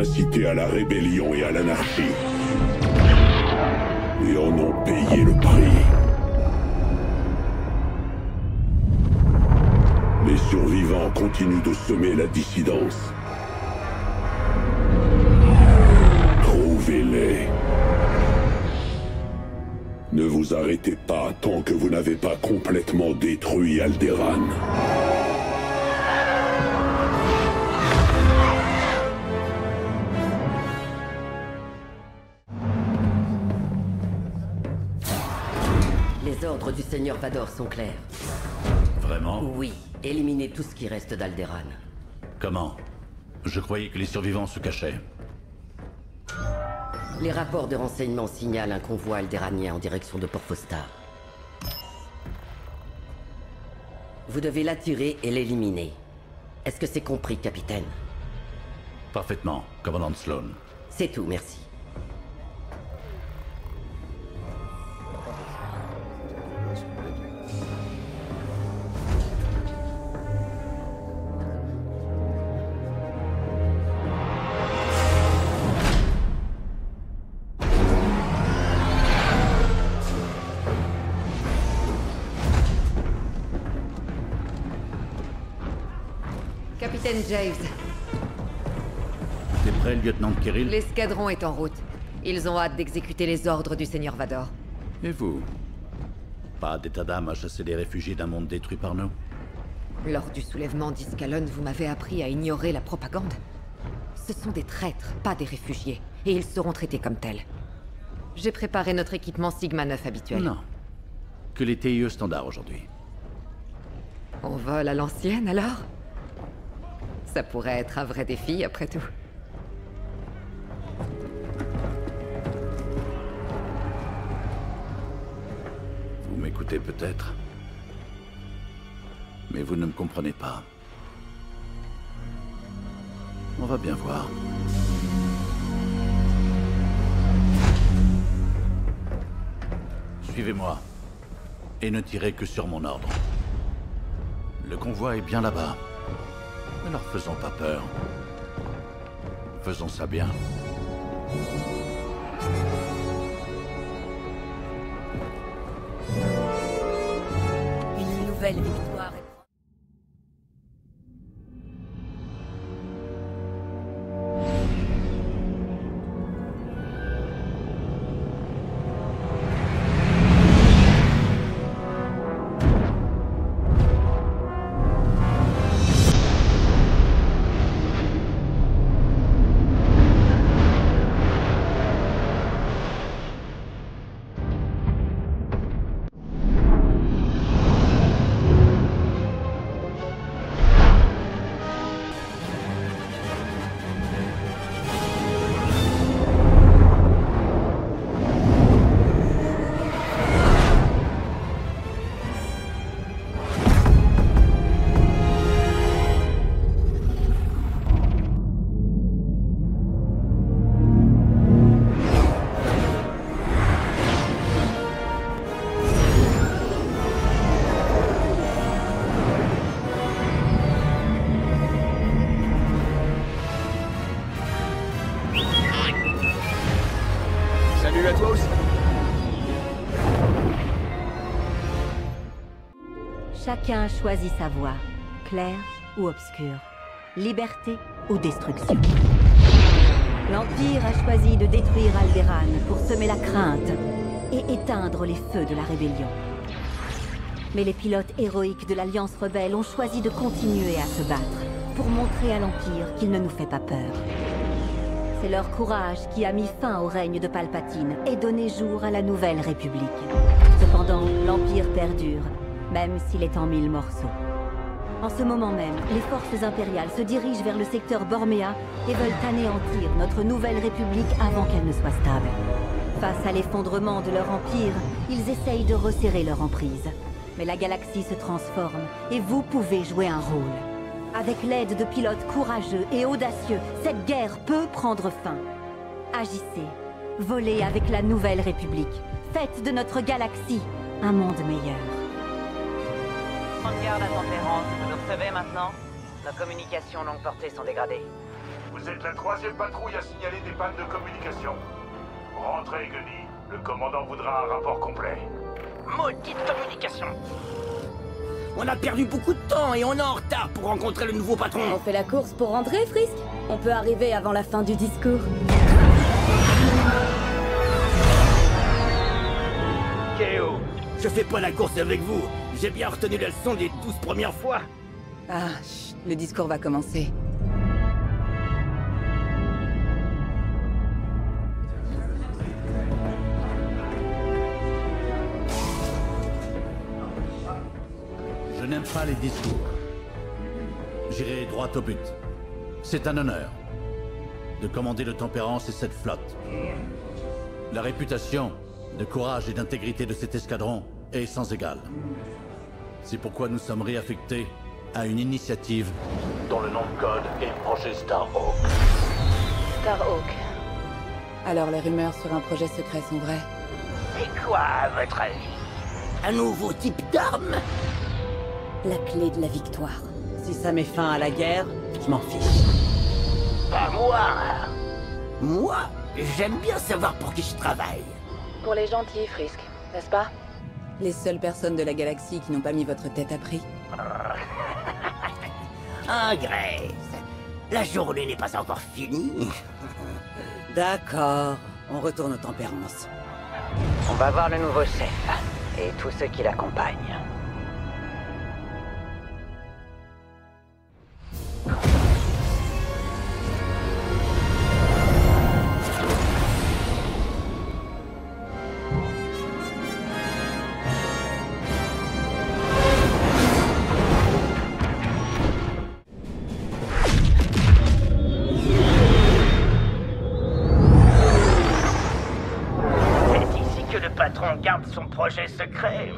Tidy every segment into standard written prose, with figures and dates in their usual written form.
incité à la rébellion et à l'anarchie. Et en ont payé le prix. Les survivants continuent de semer la dissidence. Trouvez-les. Ne vous arrêtez pas tant que vous n'avez pas complètement détruit Alderaan. Les ordres du Seigneur Vador sont clairs. Vraiment? Oui, éliminez tout ce qui reste d'Alderaan. Comment? Je croyais que les survivants se cachaient. Les rapports de renseignement signalent un convoi aldéranien en direction de Port Fostar. Vous devez l'attirer et l'éliminer. Est-ce que c'est compris, capitaine? Parfaitement, commandant Sloane. C'est tout, merci. Capitaine Javes, T'es prêt, lieutenant Kirill? l'escadron est en route. Ils ont hâte d'exécuter les ordres du Seigneur Vador. Et vous? Pas d'état d'âme à chasser les réfugiés d'un monde détruit par nous? Lors du soulèvement d'Iskalon, vous m'avez appris à ignorer la propagande. Ce sont des traîtres, pas des réfugiés, et ils seront traités comme tels. J'ai préparé notre équipement Sigma 9 habituel. Non. Que les TIE standards aujourd'hui. On vole à l'ancienne, alors? Ça pourrait être un vrai défi, après tout. Vous m'écoutez peut-être. Mais vous ne me comprenez pas. On va bien voir. Suivez-moi. Et ne tirez que sur mon ordre. Le convoi est bien là-bas. Ne leur faisons pas peur. Faisons ça bien. Une nouvelle victoire est... Salut à toi aussi. Chacun choisit sa voie, claire ou obscure, liberté ou destruction. L'Empire a choisi de détruire Alderaan pour semer la crainte et éteindre les feux de la rébellion. Mais les pilotes héroïques de l'Alliance rebelle ont choisi de continuer à se battre pour montrer à l'Empire qu'il ne nous fait pas peur. C'est leur courage qui a mis fin au règne de Palpatine et donné jour à la Nouvelle République. Cependant, l'Empire perdure, même s'il est en 1000 morceaux. En ce moment même, les forces impériales se dirigent vers le secteur Borméa et veulent anéantir notre Nouvelle République avant qu'elle ne soit stable. Face à l'effondrement de leur empire, ils essayent de resserrer leur emprise. Mais la galaxie se transforme et vous pouvez jouer un rôle. Avec l'aide de pilotes courageux et audacieux, cette guerre peut prendre fin. Agissez, volez avec la Nouvelle République. Faites de notre galaxie un monde meilleur. Prendre garde à tempérance, vous nous recevez maintenant? Nos communications longue portée sont dégradées. Vous Vous êtes la 3e patrouille à signaler des pannes de communication. Rentrez, Gunny. Le commandant voudra un rapport complet. Maudite communication! On a perdu beaucoup de temps et on est en retard pour rencontrer le nouveau patron. On fait la course pour rentrer, Frisk? On peut arriver avant la fin du discours. K.O. Je fais pas la course avec vous. J'ai bien retenu la leçon des 12 premières fois. Ah, chut, le discours va commencer. Je n'aime pas les discours. J'irai droit au but. C'est un honneur de commander le Tempérance et cette flotte. La réputation de courage et d'intégrité de cet escadron est sans égal. C'est pourquoi nous sommes réaffectés à une initiative dont le nom de code est Projet Starhawk. Starhawk. Alors les rumeurs sur un projet secret sont vraies? C'est quoi, à votre avis? Un nouveau type d'arme? La clé de la victoire. Si ça met fin à la guerre, je m'en fiche. Pas moi. Moi, j'aime bien savoir pour qui je travaille. Pour les gentils, Frisk, n'est-ce pas? Les seules personnes de la galaxie qui n'ont pas mis votre tête à prix. Ah, Grace, la journée n'est pas encore finie. D'accord, on retourne au Tempérance. On va voir le nouveau chef et tous ceux qui l'accompagnent. Garde son projet secret.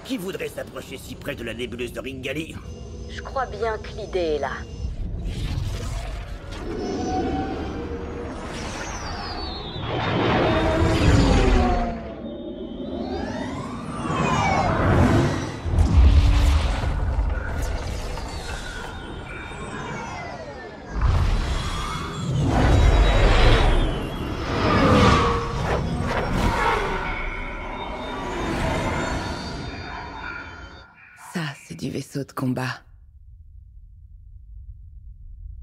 Qui voudrait s'approcher si près de la nébuleuse de Ringali? Je crois bien que l'idée est là. Du vaisseau de combat.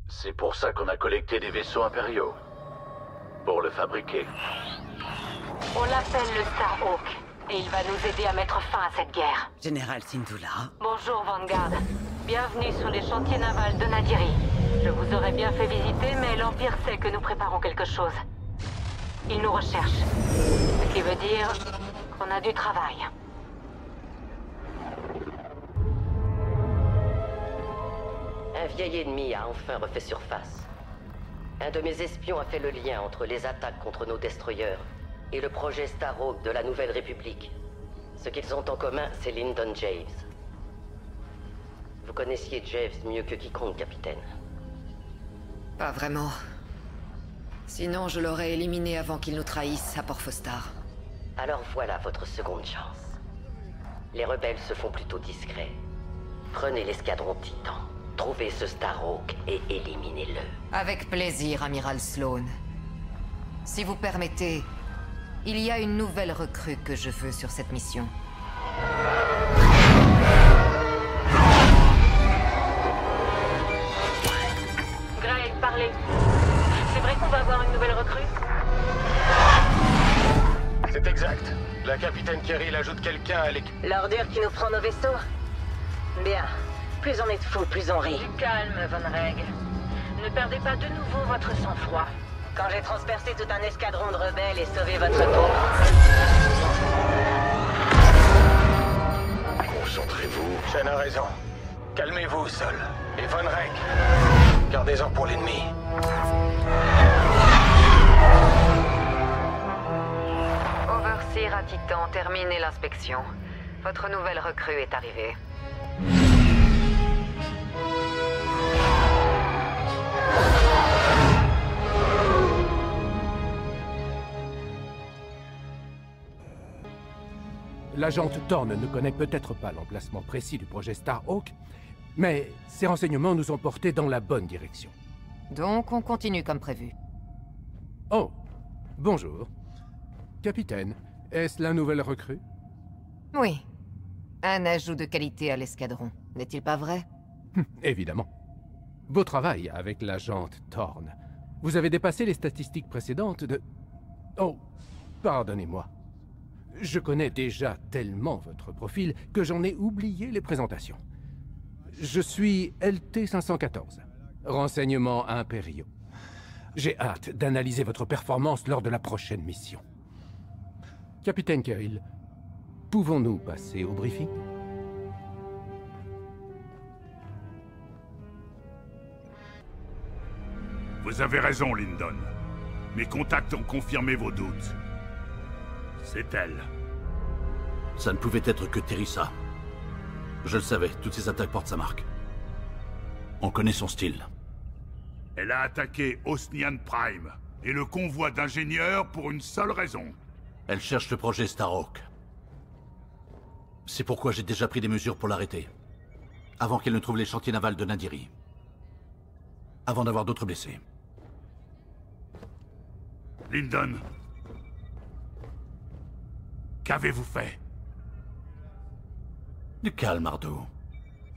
C'est pour ça qu'on a collecté des vaisseaux impériaux. Pour le fabriquer. On l'appelle le Starhawk, et il va nous aider à mettre fin à cette guerre. Général Syndulla. Bonjour Vanguard. Bienvenue sur les chantiers navals de Nadiri. Je vous aurais bien fait visiter, mais l'Empire sait que nous préparons quelque chose. Il nous recherche. Ce qui veut dire qu'on a du travail. Un vieil ennemi a enfin refait surface. Un de mes espions a fait le lien entre les attaques contre nos destroyers et le projet Starhawk de la Nouvelle République. Ce qu'ils ont en commun, c'est Lyndon Javes. Vous connaissiez Javes mieux que quiconque, capitaine. Pas vraiment. Sinon, je l'aurais éliminé avant qu'il nous trahisse à Port-Phostar. Alors voilà votre seconde chance. Les rebelles se font plutôt discrets. Prenez l'escadron Titan. Trouvez ce Starhawk et éliminez-le. Avec plaisir, Amiral Sloane. Si vous permettez, il y a une nouvelle recrue que je veux sur cette mission. Greg, parlez. C'est vrai qu'on va avoir une nouvelle recrue? C'est exact. La capitaine Kerry ajoute quelqu'un à l'équipe. L'ordure qui nous prend nos vaisseaux? Bien. Plus on est de fous, plus on rit. Du calme, Von Reg. Ne perdez pas de nouveau votre sang-froid. Quand j'ai transpercé tout un escadron de rebelles et sauvé votre peau. Concentrez-vous. Shen a raison. Calmez-vous, Sol. Et Von Reg, gardez-en pour l'ennemi. Overseer à Titan, terminez l'inspection. Votre nouvelle recrue est arrivée. L'agente Thorne ne connaît peut-être pas l'emplacement précis du projet Starhawk, mais ces renseignements nous ont portés dans la bonne direction. Donc on continue comme prévu. Oh, bonjour. Capitaine, est-ce la nouvelle recrue? Oui. Un ajout de qualité à l'escadron, n'est-il pas vrai? Évidemment. Beau travail avec l'agente Thorne. Vous avez dépassé les statistiques précédentes de... Oh, pardonnez-moi. Je connais déjà tellement votre profil que j'en ai oublié les présentations. Je suis LT-514, renseignements impériaux. J'ai hâte d'analyser votre performance lors de la prochaine mission. Capitaine Kirill, pouvons-nous passer au briefing? Vous avez raison, Lyndon. Mes contacts ont confirmé vos doutes. C'est elle. Ça ne pouvait être que Teresa. Je le savais, toutes ces attaques portent sa marque. On connaît son style. Elle a attaqué Osnian Prime et le convoi d'ingénieurs pour une seule raison. Elle cherche le projet Starhawk. C'est pourquoi j'ai déjà pris des mesures pour l'arrêter. Avant qu'elle ne trouve les chantiers navals de Nadiri. Avant d'avoir d'autres blessés. Lyndon. Qu'avez-vous fait? Du calme, Ardo.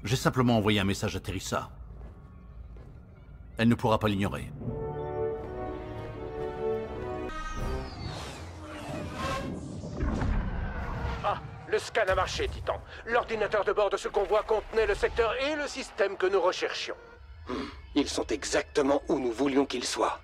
J'ai simplement envoyé un message à Teresa. Elle ne pourra pas l'ignorer. Ah, le scan a marché, Titan. L'ordinateur de bord de ce convoi contenait le secteur et le système que nous recherchions. Ils sont exactement où nous voulions qu'ils soient.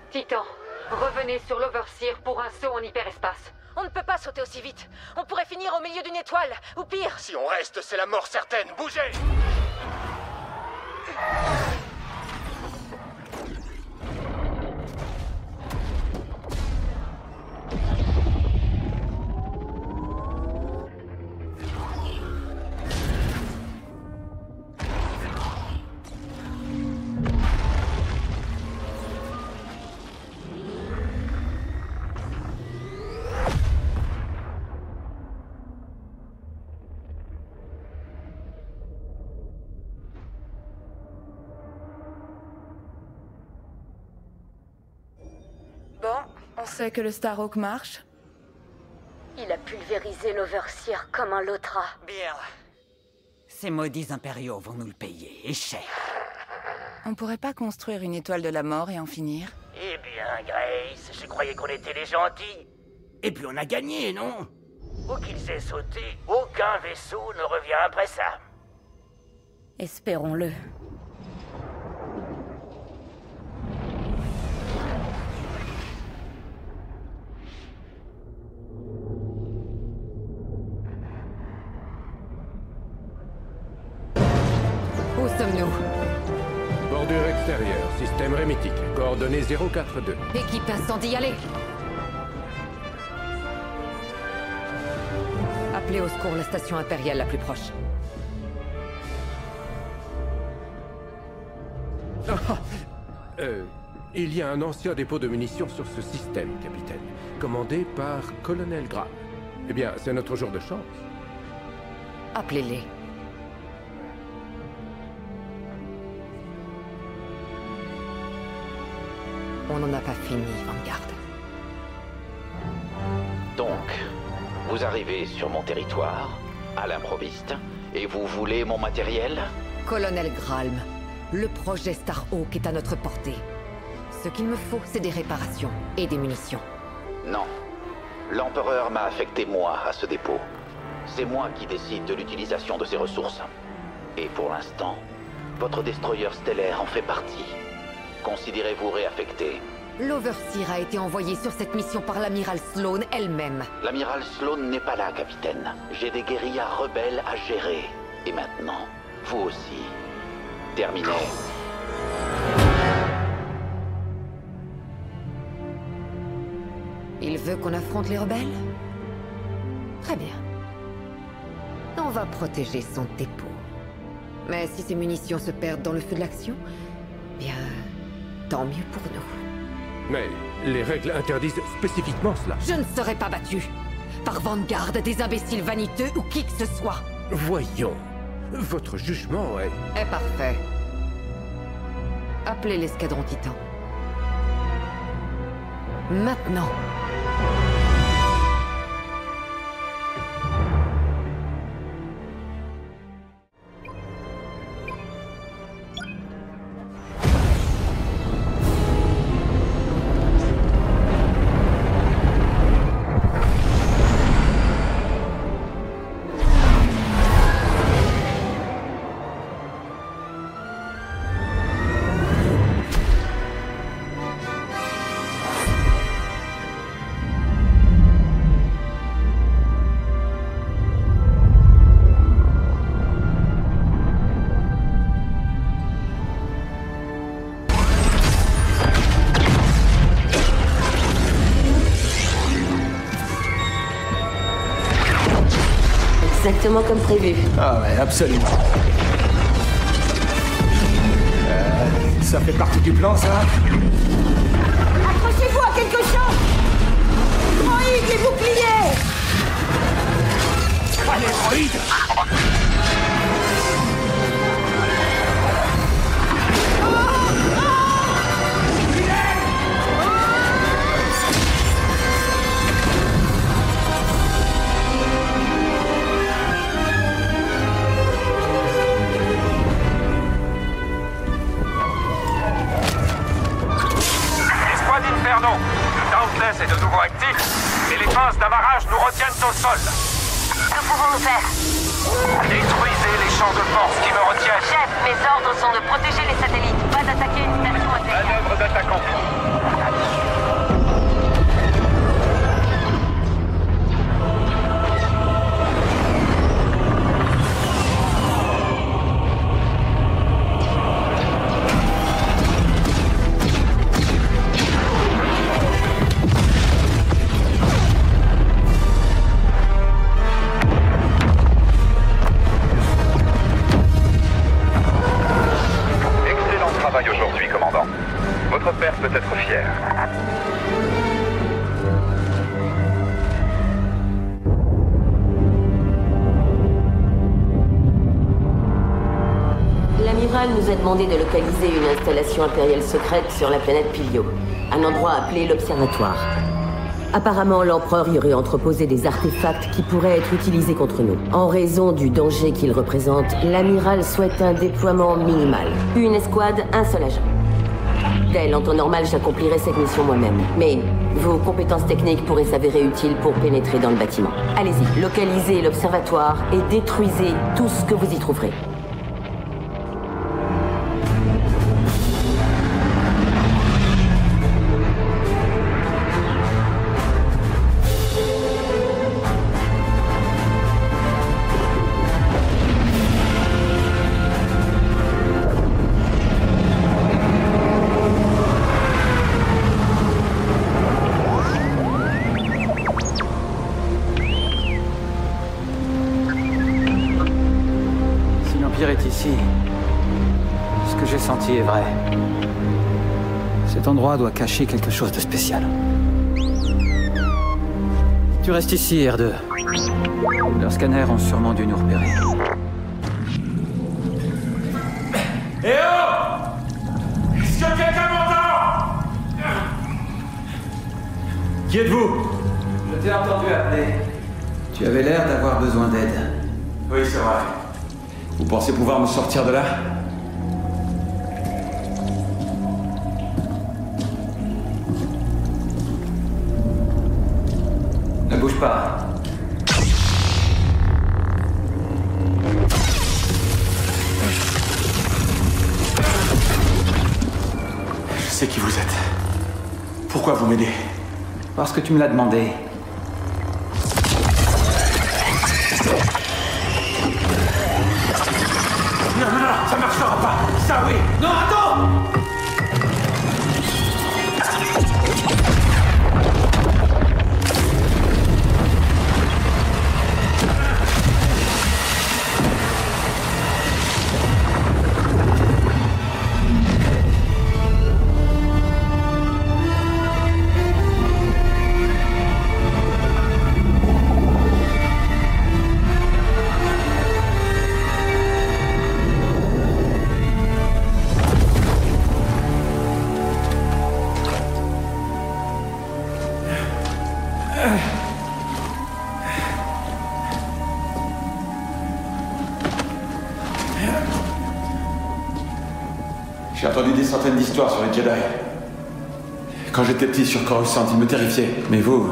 Titan, revenez sur l'Overseer pour un saut en hyperespace. On ne peut pas sauter aussi vite. On pourrait finir au milieu d'une étoile, ou pire. Si on reste, c'est la mort certaine. Bougez! On sait que le Starhawk marche. Il a pulvérisé l'Overseer comme un Lotra. Bien. Ces maudits impériaux vont nous le payer, et cher. On pourrait pas construire une étoile de la mort et en finir? Eh bien, Grace, je croyais qu'on était les gentils. Et puis on a gagné, non? Où qu'ils aient sauté, aucun vaisseau ne revient après ça. Espérons-le. Où sommes-nous? Bordure extérieure, système rémitique, coordonnées 042. Équipe incendie, allez! Appelez au secours la station impériale la plus proche. Il y a un ancien dépôt de munitions sur ce système, capitaine, commandé par Colonel Graham. Eh bien, c'est notre jour de chance. Appelez-les. On n'en a pas fini, Vanguard. Donc, vous arrivez sur mon territoire, à l'improviste, et vous voulez mon matériel? Colonel Graham, le projet Starhawk est à notre portée. Ce qu'il me faut, c'est des réparations et des munitions. Non. L'Empereur m'a affecté moi à ce dépôt. C'est moi qui décide de l'utilisation de ces ressources. Et pour l'instant, votre destroyer stellaire en fait partie. Considérez-vous réaffecté. L'Overseer a été envoyé sur cette mission par l'amiral Sloane elle-même. L'amiral Sloane n'est pas là, capitaine. J'ai des guérillas rebelles à gérer. Et maintenant, vous aussi. Terminé. Il veut qu'on affronte les rebelles? Très bien. On va protéger son dépôt. Mais si ses munitions se perdent dans le feu de l'action, bien, tant mieux pour nous. Mais les règles interdisent spécifiquement cela. Je ne serai pas battu par Vanguard, des imbéciles vaniteux ou qui que ce soit. Voyons, votre jugement est parfait. Appelez l'escadron Titan. Maintenant. Exactement comme prévu. Ah ouais, absolument. Ça fait partie du plan, ça? Accrochez-vous à quelque chose! Droïdes, les boucliers! Allez, droïdes! Inferno, le Dauntless est de nouveau actif, mais les pinces d'amarrage nous retiennent au sol. Que pouvons-nous faire? Détruisez les champs de force qui me retiennent. Chef, mes ordres sont de protéger les satellites, pas d'attaquer une station impériale. Manœuvre d'attaque en cours. Aujourd'hui, commandant. Votre père peut être fier. L'amiral nous a demandé de localiser une installation impériale secrète sur la planète Pilio, un endroit appelé l'Observatoire. Apparemment, l'Empereur y aurait entreposé des artefacts qui pourraient être utilisés contre nous. En raison du danger qu'ils représentent, l'amiral souhaite un déploiement minimal. Une escouade, un seul agent. Tel, en temps normal, j'accomplirais cette mission moi-même. Mais vos compétences techniques pourraient s'avérer utiles pour pénétrer dans le bâtiment. Allez-y, localisez l'Observatoire et détruisez tout ce que vous y trouverez. Ici, ce que j'ai senti est vrai. Cet endroit doit cacher quelque chose de spécial. Tu restes ici, R2. Leurs scanners ont sûrement dû nous repérer. Eh oh! Est-ce que quelqu'un m'entend? Qui êtes-vous? Je t'ai entendu appeler. Tu avais l'air d'avoir besoin d'aide. Oui, c'est vrai. Vous pensez pouvoir me sortir de là? Ne bouge pas. Je sais qui vous êtes. Pourquoi vous m'aidez? Parce que tu me l'as demandé. Non, ça marchera pas. Ça, oui. Non, attends! J'ai entendu des centaines d'histoires sur les Jedi. Quand j'étais petit sur Coruscant, ils me terrifiaient. Mais vous...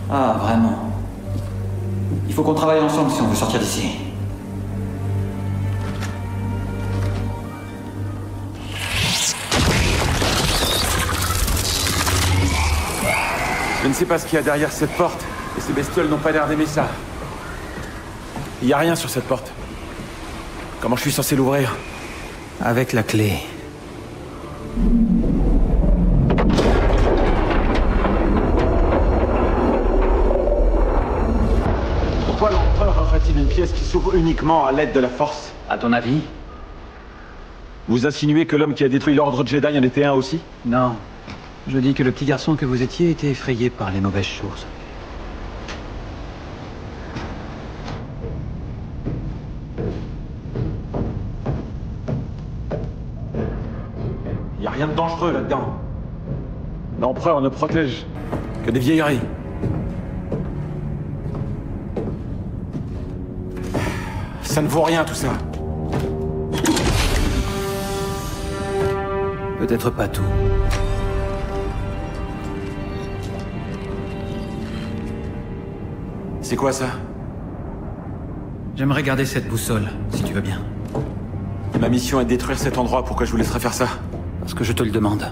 Ah, vraiment. Il faut qu'on travaille ensemble si on veut sortir d'ici. Je ne sais pas ce qu'il y a derrière cette porte, et ces bestioles n'ont pas l'air d'aimer ça. Il n'y a rien sur cette porte. Comment je suis censé l'ouvrir? Avec la clé. Pourquoi l'Empereur aurait-il une pièce qui s'ouvre uniquement à l'aide de la Force? À ton avis? Vous insinuez que l'homme qui a détruit l'Ordre Jedi en était un aussi? Non. Je dis que le petit garçon que vous étiez était effrayé par les mauvaises choses. Il n'y a rien de dangereux là-dedans. L'Empereur ne protège que des vieilleries. Ça ne vaut rien tout ça. Peut-être pas tout. C'est quoi ça? J'aimerais garder cette boussole, si tu veux bien. Ma mission est de détruire cet endroit, pourquoi je vous laisserais faire ça? Parce que je te le demande.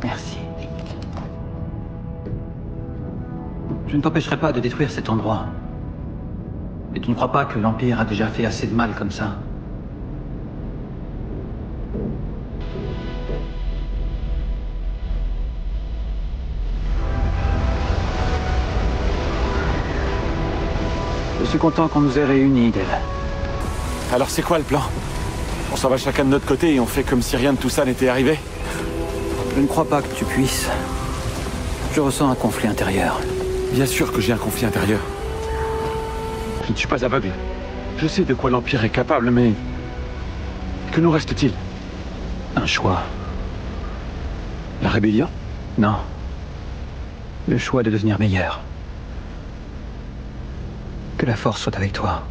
Merci. Je ne t'empêcherai pas de détruire cet endroit. Mais tu ne crois pas que l'Empire a déjà fait assez de mal comme ça? Je suis content qu'on nous ait réunis, Del. Alors c'est quoi le plan? On s'en va chacun de notre côté et on fait comme si rien de tout ça n'était arrivé? Je ne crois pas que tu puisses. Je ressens un conflit intérieur. Bien sûr que j'ai un conflit intérieur. Je ne suis pas aveugle. Je sais de quoi l'Empire est capable, mais... Que nous reste-t-il? Un choix. La rébellion? Non. Le choix de devenir meilleur. Que la Force soit avec toi.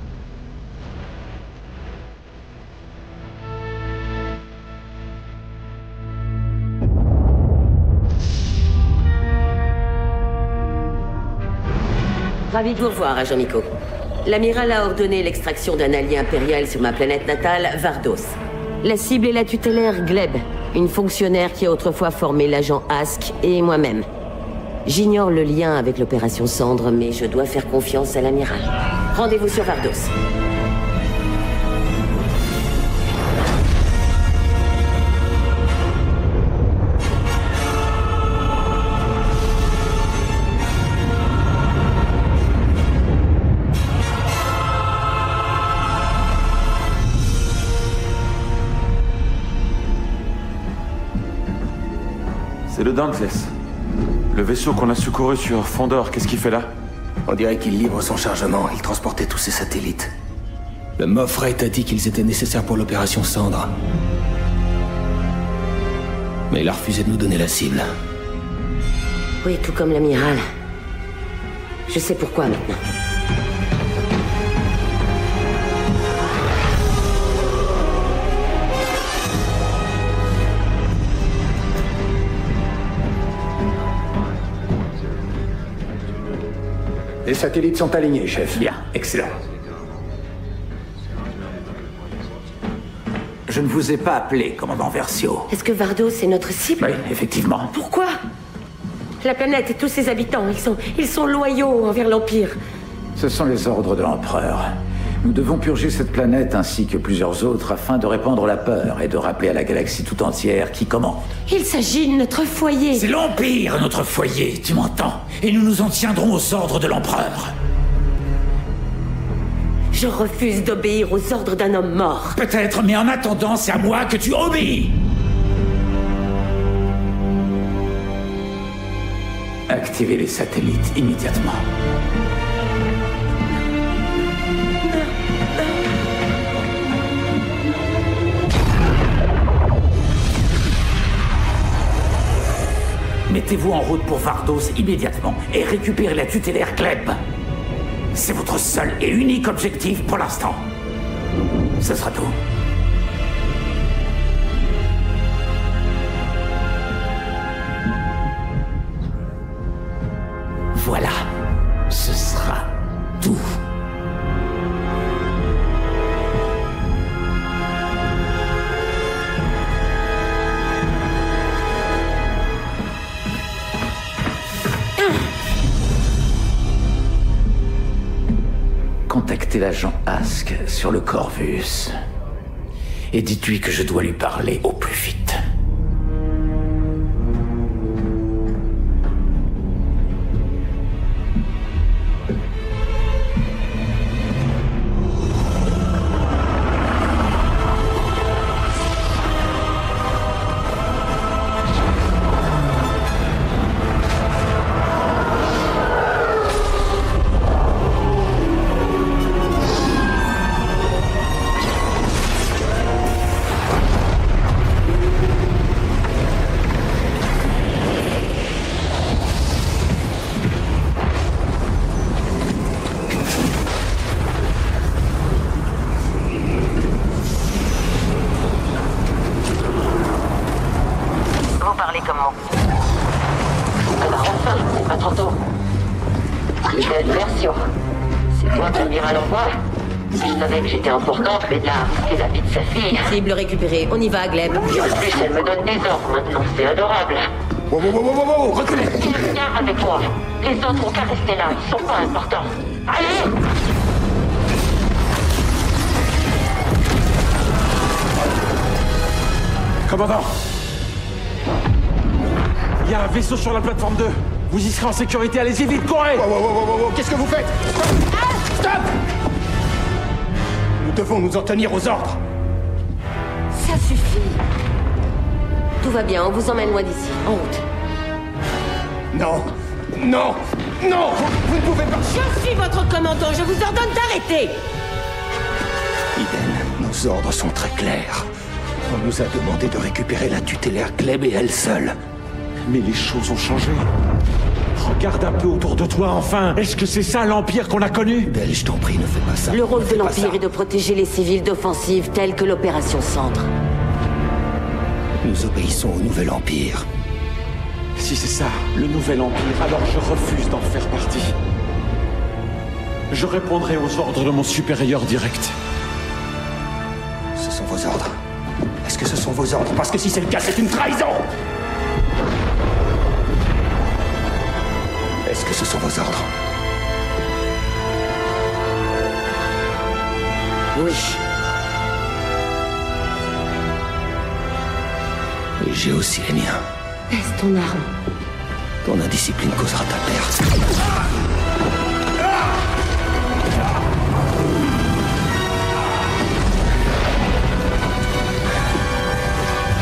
Ravi de vous revoir, agent Miko. L'amiral a ordonné l'extraction d'un allié impérial sur ma planète natale, Vardos. La cible est la tutélaire Gleb, une fonctionnaire qui a autrefois formé l'agent Ask et moi-même. J'ignore le lien avec l'opération Cendre, mais je dois faire confiance à l'amiral. Rendez-vous sur Vardos. C'est le Dauntless. Le vaisseau qu'on a secouru sur Fondor, qu'est-ce qu'il fait là? On dirait qu'il livre son chargement. Il transportait tous ses satellites. Le Moff Rate a dit qu'ils étaient nécessaires pour l'opération Cendre. Mais il a refusé de nous donner la cible. Oui, tout comme l'amiral. Je sais pourquoi maintenant. Les satellites sont alignés, chef. Bien, excellent. Je ne vous ai pas appelé, commandant Versio. Est-ce que Vardos est notre cible? Oui, effectivement. Pourquoi? La planète et tous ses habitants, ils sont loyaux envers l'Empire. Ce sont les ordres de l'Empereur. Nous devons purger cette planète ainsi que plusieurs autres afin de répandre la peur et de rappeler à la galaxie tout entière qui commande. Il s'agit de notre foyer. C'est l'Empire, notre foyer, tu m'entends? Et nous nous en tiendrons aux ordres de l'Empereur. Je refuse d'obéir aux ordres d'un homme mort. Peut-être, mais en attendant, c'est à moi que tu obéis. Activez les satellites immédiatement. Mettez-vous en route pour Vardos immédiatement et récupérez la tutélaire Gleb. C'est votre seul et unique objectif pour l'instant. Ce sera tout. Voilà. Ce sera tout. Contactez l'agent Ask sur le Corvus. Et dites-lui que je dois lui parler au plus vite. Importante, mais là, c'est la vie de sa fille. Cible récupérée, on y va, Gleb. En plus, elle me donne des ordres maintenant, c'est adorable. Wow, reculez. Viens avec moi. Les autres ont qu'à rester là, ils sont pas importants. Allez! Commandant! Il y a un vaisseau sur la plateforme 2. Vous y serez en sécurité, allez-y vite, courez! Wow, qu'est-ce que vous faites? Stop! Nous devons nous en tenir aux ordres. Ça suffit. Tout va bien, on vous emmène loin d'ici, en route. Non, vous ne pouvez pas... Je suis votre commandant, je vous ordonne d'arrêter. Eden, nos ordres sont très clairs. On nous a demandé de récupérer la tutélaire Gleb et elle seule. Mais les choses ont changé. Regarde un peu autour de toi, enfin. Est-ce que c'est ça l'Empire qu'on a connu? Belle, je t'en prie, ne fais pas ça. Le rôle de l'Empire est de protéger les civils d'offensives telles que l'opération Cendre. Nous obéissons au Nouvel Empire. Si c'est ça, le Nouvel Empire, alors je refuse d'en faire partie. Je répondrai aux ordres de mon supérieur direct. Ce sont vos ordres. Est-ce que ce sont vos ordres? Parce que si c'est le cas, c'est une trahison! Est-ce que ce sont vos ordres? Oui. Et j'ai aussi les miens. Baisse ton arme. Ton indiscipline causera ta perte.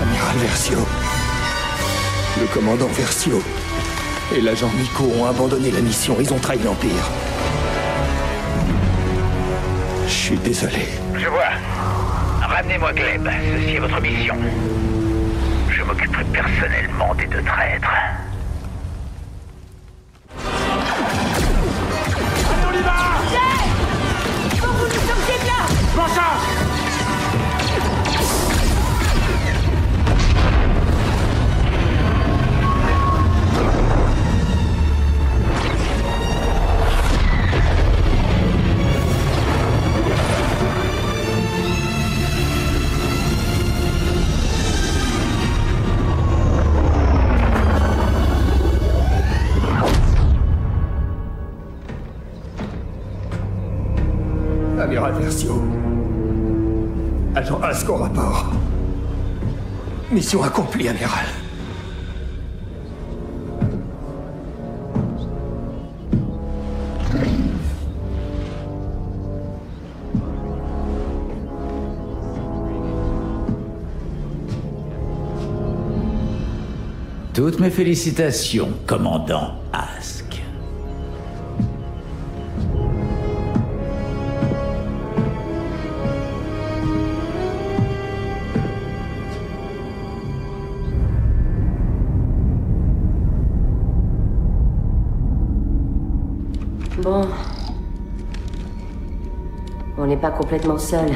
Amiral Versio. Le commandant Versio et l'agent Nico ont abandonné la mission, ils ont trahi l'Empire. Je suis désolé. Je vois. Ramenez-moi Gleb, ceci est votre mission. Je m'occuperai personnellement des deux traîtres. Allez, on y va! Il faut que vous nous sortiez de là! Je m'en charge! Amiral Versio. Agent Ask au rapport. Mission accomplie, amiral. Toutes mes félicitations, commandant Ask. Bon. On n'est pas complètement seul.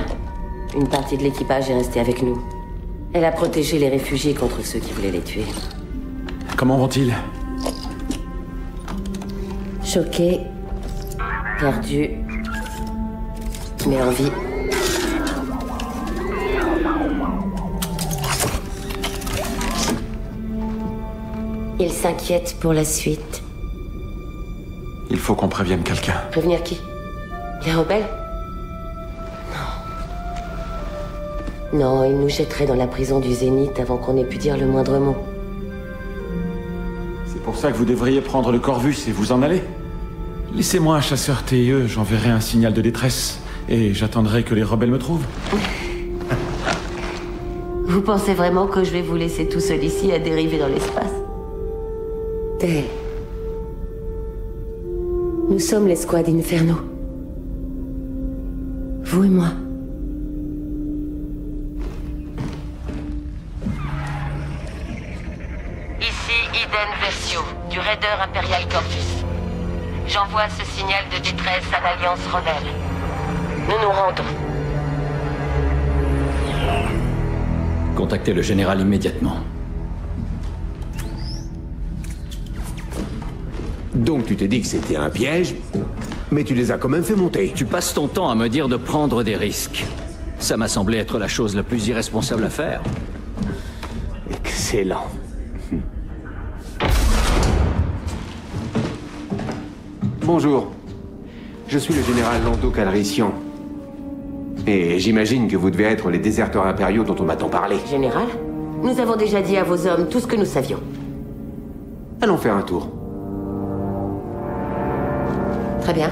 Une partie de l'équipage est restée avec nous. Elle a protégé les réfugiés contre ceux qui voulaient les tuer. Comment vont-ils? Choqués, perdus, mais en vie. Ils s'inquiètent pour la suite. Il faut qu'on prévienne quelqu'un. Prévenir qui? Les rebelles? Non. Non, ils nous jetteraient dans la prison du Zénith avant qu'on ait pu dire le moindre mot. C'est pour ça que vous devriez prendre le Corvus et vous en aller. Laissez-moi un chasseur TIE, j'enverrai un signal de détresse. Et j'attendrai que les rebelles me trouvent. Vous pensez vraiment que je vais vous laisser tout seul ici à dériver dans l'espace? Dale. Nous sommes l'escouade Inferno. Vous et moi. Ici Iden Versio, du Raider Imperial Corvus. J'envoie ce signal de détresse à l'Alliance rebelle. Nous nous rendons. Contactez le général immédiatement. Donc tu t'es dit que c'était un piège, mais tu les as quand même fait monter. Tu passes ton temps à me dire de prendre des risques. Ça m'a semblé être la chose la plus irresponsable à faire. Excellent. Bonjour. Je suis le général Lando Calrissian. Et j'imagine que vous devez être les déserteurs impériaux dont on m'a tant parlé. Général, nous avons déjà dit à vos hommes tout ce que nous savions. Allons faire un tour. Très bien.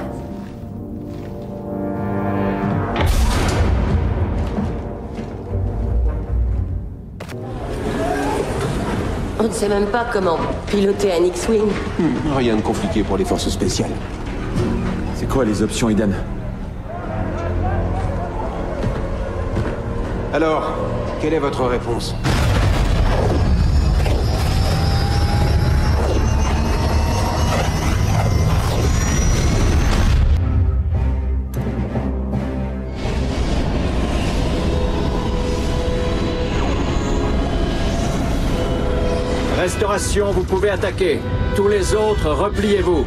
On ne sait même pas comment piloter un X-Wing. Rien de compliqué pour les forces spéciales. C'est quoi les options, Eden? Alors, quelle est votre réponse? Restauration, vous pouvez attaquer. Tous les autres, repliez-vous.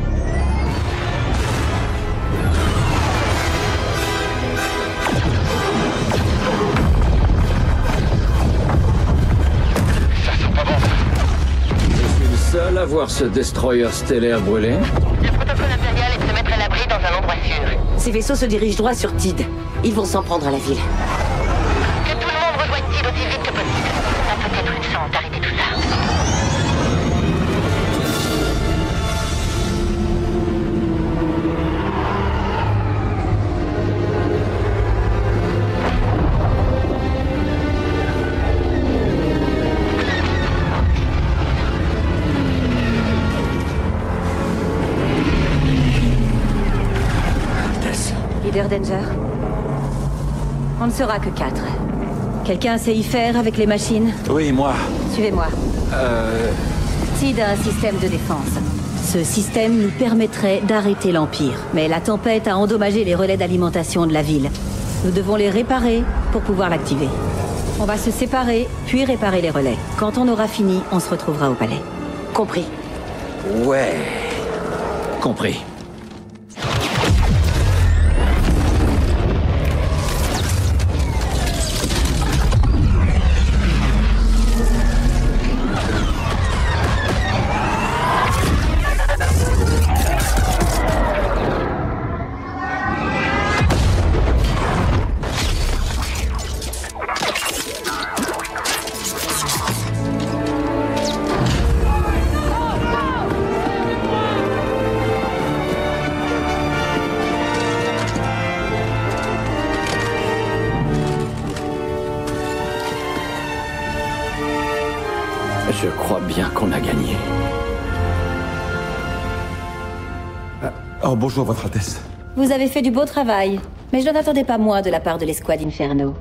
Je suis le seul à voir ce destroyer stellaire brûler. Le protocole impérial est de se mettre à l'abri dans un endroit sûr. Ces vaisseaux se dirigent droit sur Tid. Ils vont s'en prendre à la ville. Que tout le monde rejoigne Tid aussi vite que possible. Ça peut être une chance d'arrêter tout ça. Leader Danger. On ne sera que 4. Quelqu'un sait y faire avec les machines? Oui, moi. Suivez-moi. Tid a un système de défense. Ce système nous permettrait d'arrêter l'Empire. Mais la tempête a endommagé les relais d'alimentation de la ville. Nous devons les réparer pour pouvoir l'activer. On va se séparer, puis réparer les relais. Quand on aura fini, on se retrouvera au palais. Compris. Ouais. Compris. Je crois bien qu'on a gagné. Oh, bonjour, Votre Altesse. Vous avez fait du beau travail, mais je n'en attendais pas moins de la part de l'escouade Inferno.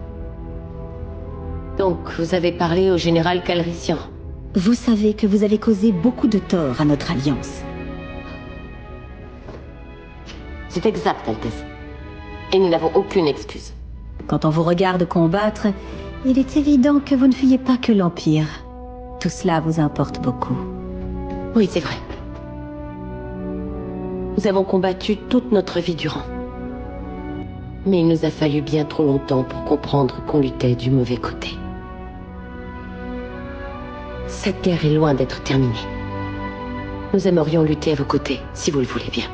Donc, vous avez parlé au général Calrissian. Vous savez que vous avez causé beaucoup de tort à notre alliance. C'est exact, Altesse. Et nous n'avons aucune excuse. Quand on vous regarde combattre, il est évident que vous ne fuyez pas que l'Empire. Tout cela vous importe beaucoup. Oui, c'est vrai. Nous avons combattu toute notre vie durant. Mais il nous a fallu bien trop longtemps pour comprendre qu'on luttait du mauvais côté. Cette guerre est loin d'être terminée. Nous aimerions lutter à vos côtés, si vous le voulez bien.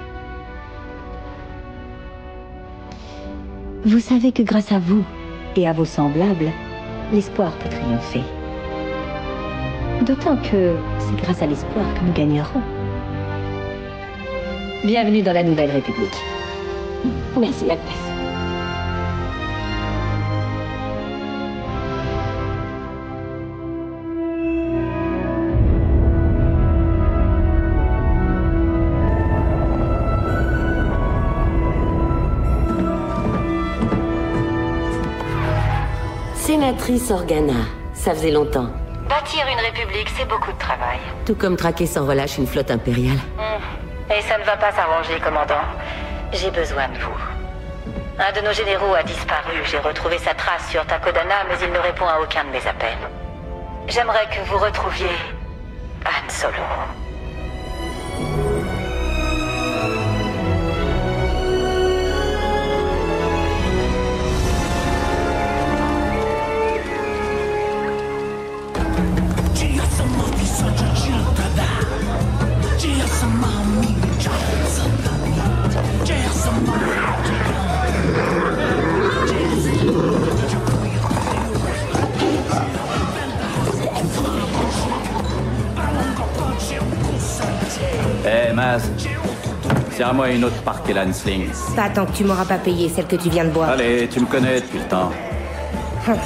Vous savez que grâce à vous et à vos semblables, l'espoir peut triompher. D'autant que c'est grâce à l'espoir que nous gagnerons. Bienvenue dans la Nouvelle République. Merci, Agnès. Sénatrice Organa, ça faisait longtemps. Bâtir une république, c'est beaucoup de travail. Tout comme traquer sans relâche une flotte impériale. Et ça ne va pas s'arranger, commandant. J'ai besoin de vous. Un de nos généraux a disparu. J'ai retrouvé sa trace sur Takodana, mais il ne répond à aucun de mes appels. J'aimerais que vous retrouviez Han Solo. Eh, Maz, serre-moi une autre Park Elan Sling. Pas tant que tu m'auras pas payé celle que tu viens de boire. Allez, tu me connais depuis le temps.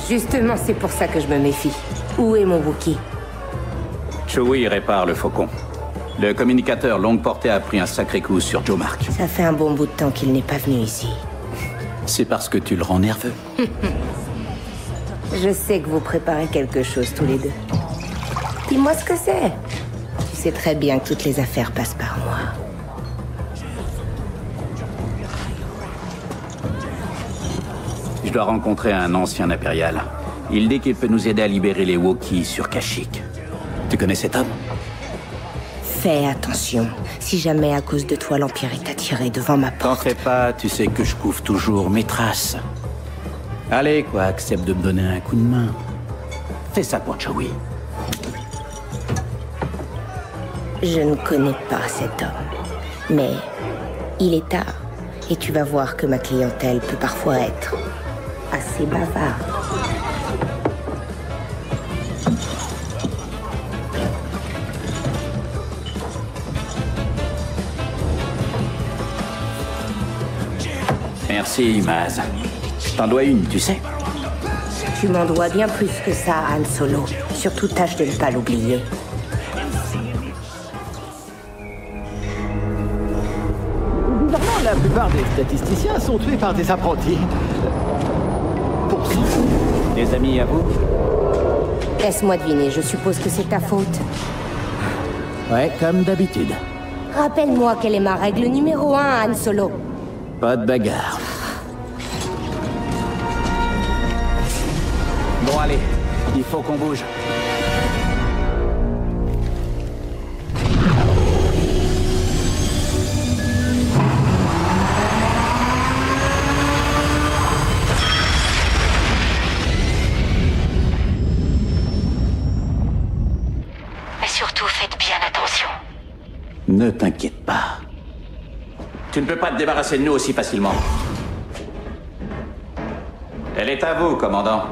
Justement, c'est pour ça que je me méfie. Où est mon Wookie? Chewie répare le faucon. Le communicateur longue portée a pris un sacré coup sur Joe Mark. Ça fait un bon bout de temps qu'il n'est pas venu ici. C'est parce que tu le rends nerveux. Je sais que vous préparez quelque chose tous les deux. Dis-moi ce que c'est. Tu sais très bien que toutes les affaires passent par moi. Je dois rencontrer un ancien impérial. Il dit qu'il peut nous aider à libérer les Wookiees sur Kashyyyk. Tu connais cet homme? Fais attention. Si jamais à cause de toi l'Empire est attiré devant ma porte... T'en fais pas, tu sais que je couvre toujours mes traces. Allez, quoi, accepte de me donner un coup de main. Fais ça pour Chewie. Je ne connais pas cet homme. Mais il est tard. Et tu vas voir que ma clientèle peut parfois être assez bavarde. Merci, Maz. Je t'en dois une, tu sais. Tu m'en dois bien plus que ça, Han Solo. Surtout tâche de ne pas l'oublier. Bizarrement, la plupart des statisticiens sont tués par des apprentis. Pour si. Des amis à vous? Laisse-moi deviner, je suppose que c'est ta faute. Ouais, comme d'habitude. Rappelle-moi quelle est ma règle numéro 1, Han Solo. Pas de bagarre. Bon, allez, il faut qu'on bouge. Mais surtout, faites bien attention. Ne t'inquiète pas. Tu ne peux pas te débarrasser de nous aussi facilement. Elle est à vous, commandant.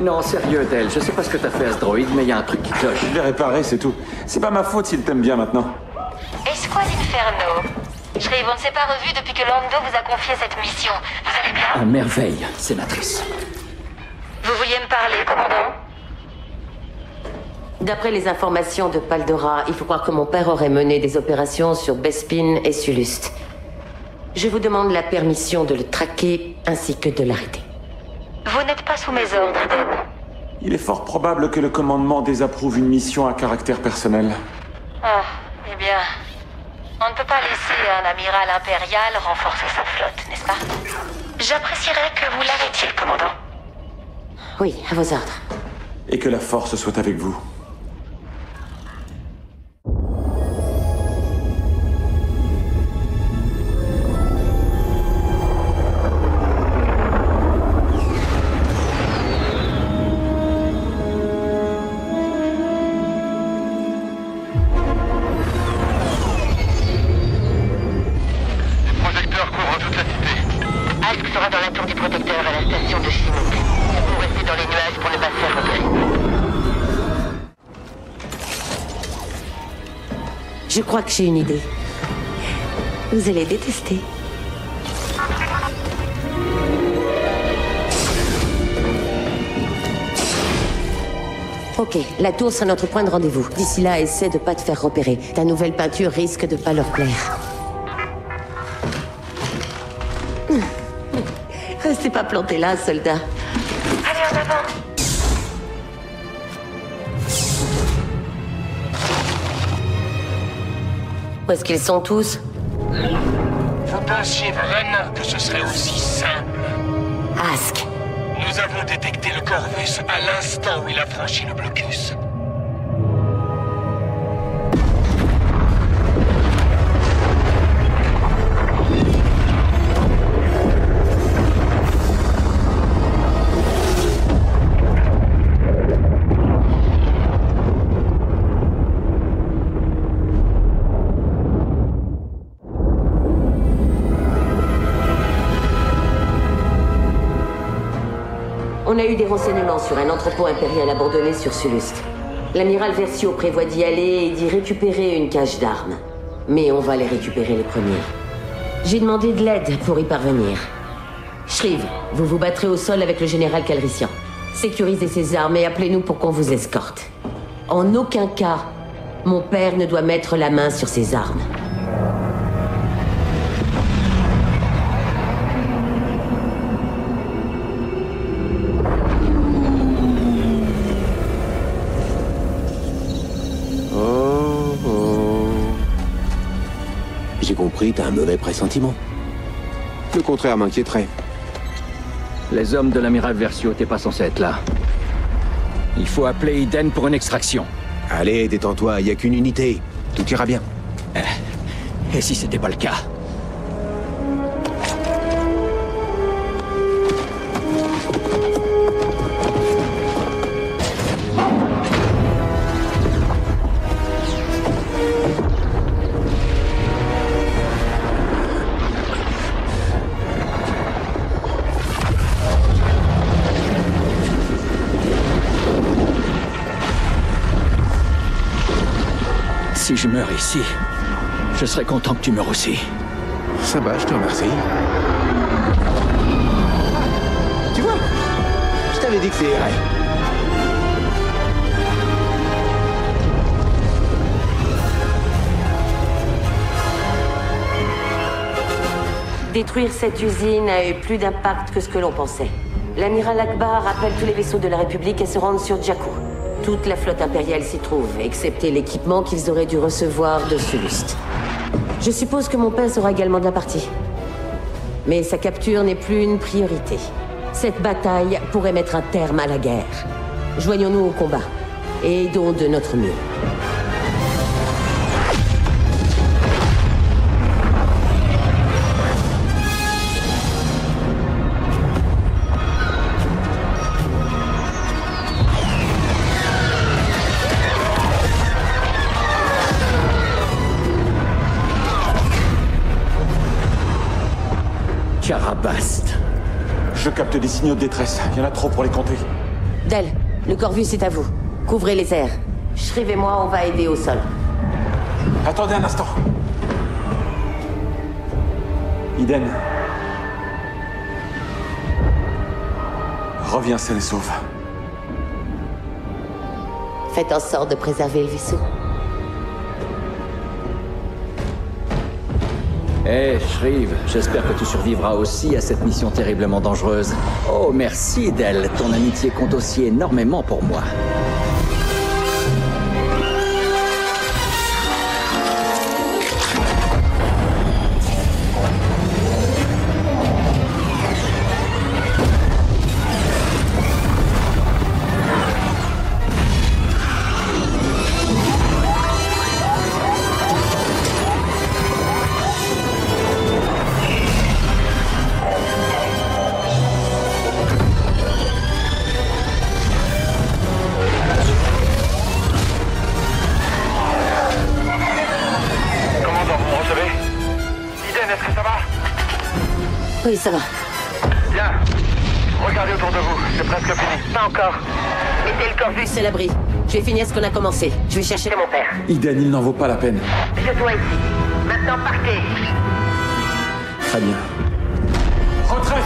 Non, sérieux, Del, je sais pas ce que t'as fait à ce droïde, mais il y a un truc qui cloche. Je l'ai réparé, c'est tout. C'est pas ma faute s'il t'aime bien maintenant. Escouade Inferno. Shriv, on ne s'est pas revu depuis que Lando vous a confié cette mission. Vous allez bien? À merveille, sénatrice. Vous vouliez me parler, commandant? D'après les informations de Paldora, il faut croire que mon père aurait mené des opérations sur Bespin et Sulust. Je vous demande la permission de le traquer ainsi que de l'arrêter. Vous n'êtes pas sous mes ordres, Eden. Il est fort probable que le commandement désapprouve une mission à caractère personnel. Ah, eh bien... On ne peut pas laisser un amiral impérial renforcer sa flotte, n'est-ce pas? J'apprécierais que vous l'arrêtiez, le commandant. Oui, à vos ordres. Et que la force soit avec vous. Je crois que j'ai une idée. Vous allez détester. Ok, la tour sera notre point de rendez-vous. D'ici là, essaie de pas te faire repérer. Ta nouvelle peinture risque de pas leur plaire. Restez pas planté là, soldat. Allez, en avant. Où est-ce qu'ils sont tous? Vous pensiez vraiment que ce serait aussi simple? Ask. Nous avons détecté le Corvus à l'instant où il a franchi le blocus. On a eu des renseignements sur un entrepôt impérial abandonné sur Sulust. L'amiral Versio prévoit d'y aller et d'y récupérer une cache d'armes. Mais on va les récupérer les premiers. J'ai demandé de l'aide pour y parvenir. Shriv, vous vous battrez au sol avec le général Calrissian. Sécurisez ses armes et appelez-nous pour qu'on vous escorte. En aucun cas, mon père ne doit mettre la main sur ses armes. J'ai compris, t'as un mauvais pressentiment. Le contraire m'inquiéterait. Les hommes de l'amiral Versio, t'es pas censé être là. Il faut appeler Iden pour une extraction. Allez, détends-toi, y a qu'une unité. Tout ira bien. Et si c'était pas le cas? Si je meurs ici, je serais content que tu meurs aussi. Ça va, je te remercie. Tu vois, je t'avais dit que c'est vrai. Détruire cette usine a eu plus d'impact que ce que l'on pensait. L'amiral Akbar appelle tous les vaisseaux de la République à se rendre sur Jakku. Toute la flotte impériale s'y trouve, excepté l'équipement qu'ils auraient dû recevoir de Sulust. Je suppose que mon père sera également de la partie. Mais sa capture n'est plus une priorité. Cette bataille pourrait mettre un terme à la guerre. Joignons-nous au combat et aidons de notre mieux. Carabast. Je capte des signaux de détresse. Il y en a trop pour les compter. Del, le Corvus est à vous. Couvrez les airs. Shriv et moi, on va aider au sol. Attendez un instant. Iden. Reviens saine et sauve. Faites en sorte de préserver le vaisseau. Hé, Shriv, j'espère que tu survivras aussi à cette mission terriblement dangereuse. Oh, merci, Del. Ton amitié compte aussi énormément pour moi. Oui, ça va. Bien. Regardez autour de vous, c'est presque fini. Pas encore. Mettez le Corvus à l'abri. Je vais finir ce qu'on a commencé. Je vais chercher mon père. Iden, il n'en vaut pas la peine. Je dois ici. Maintenant, partez. Très bien. Retraite!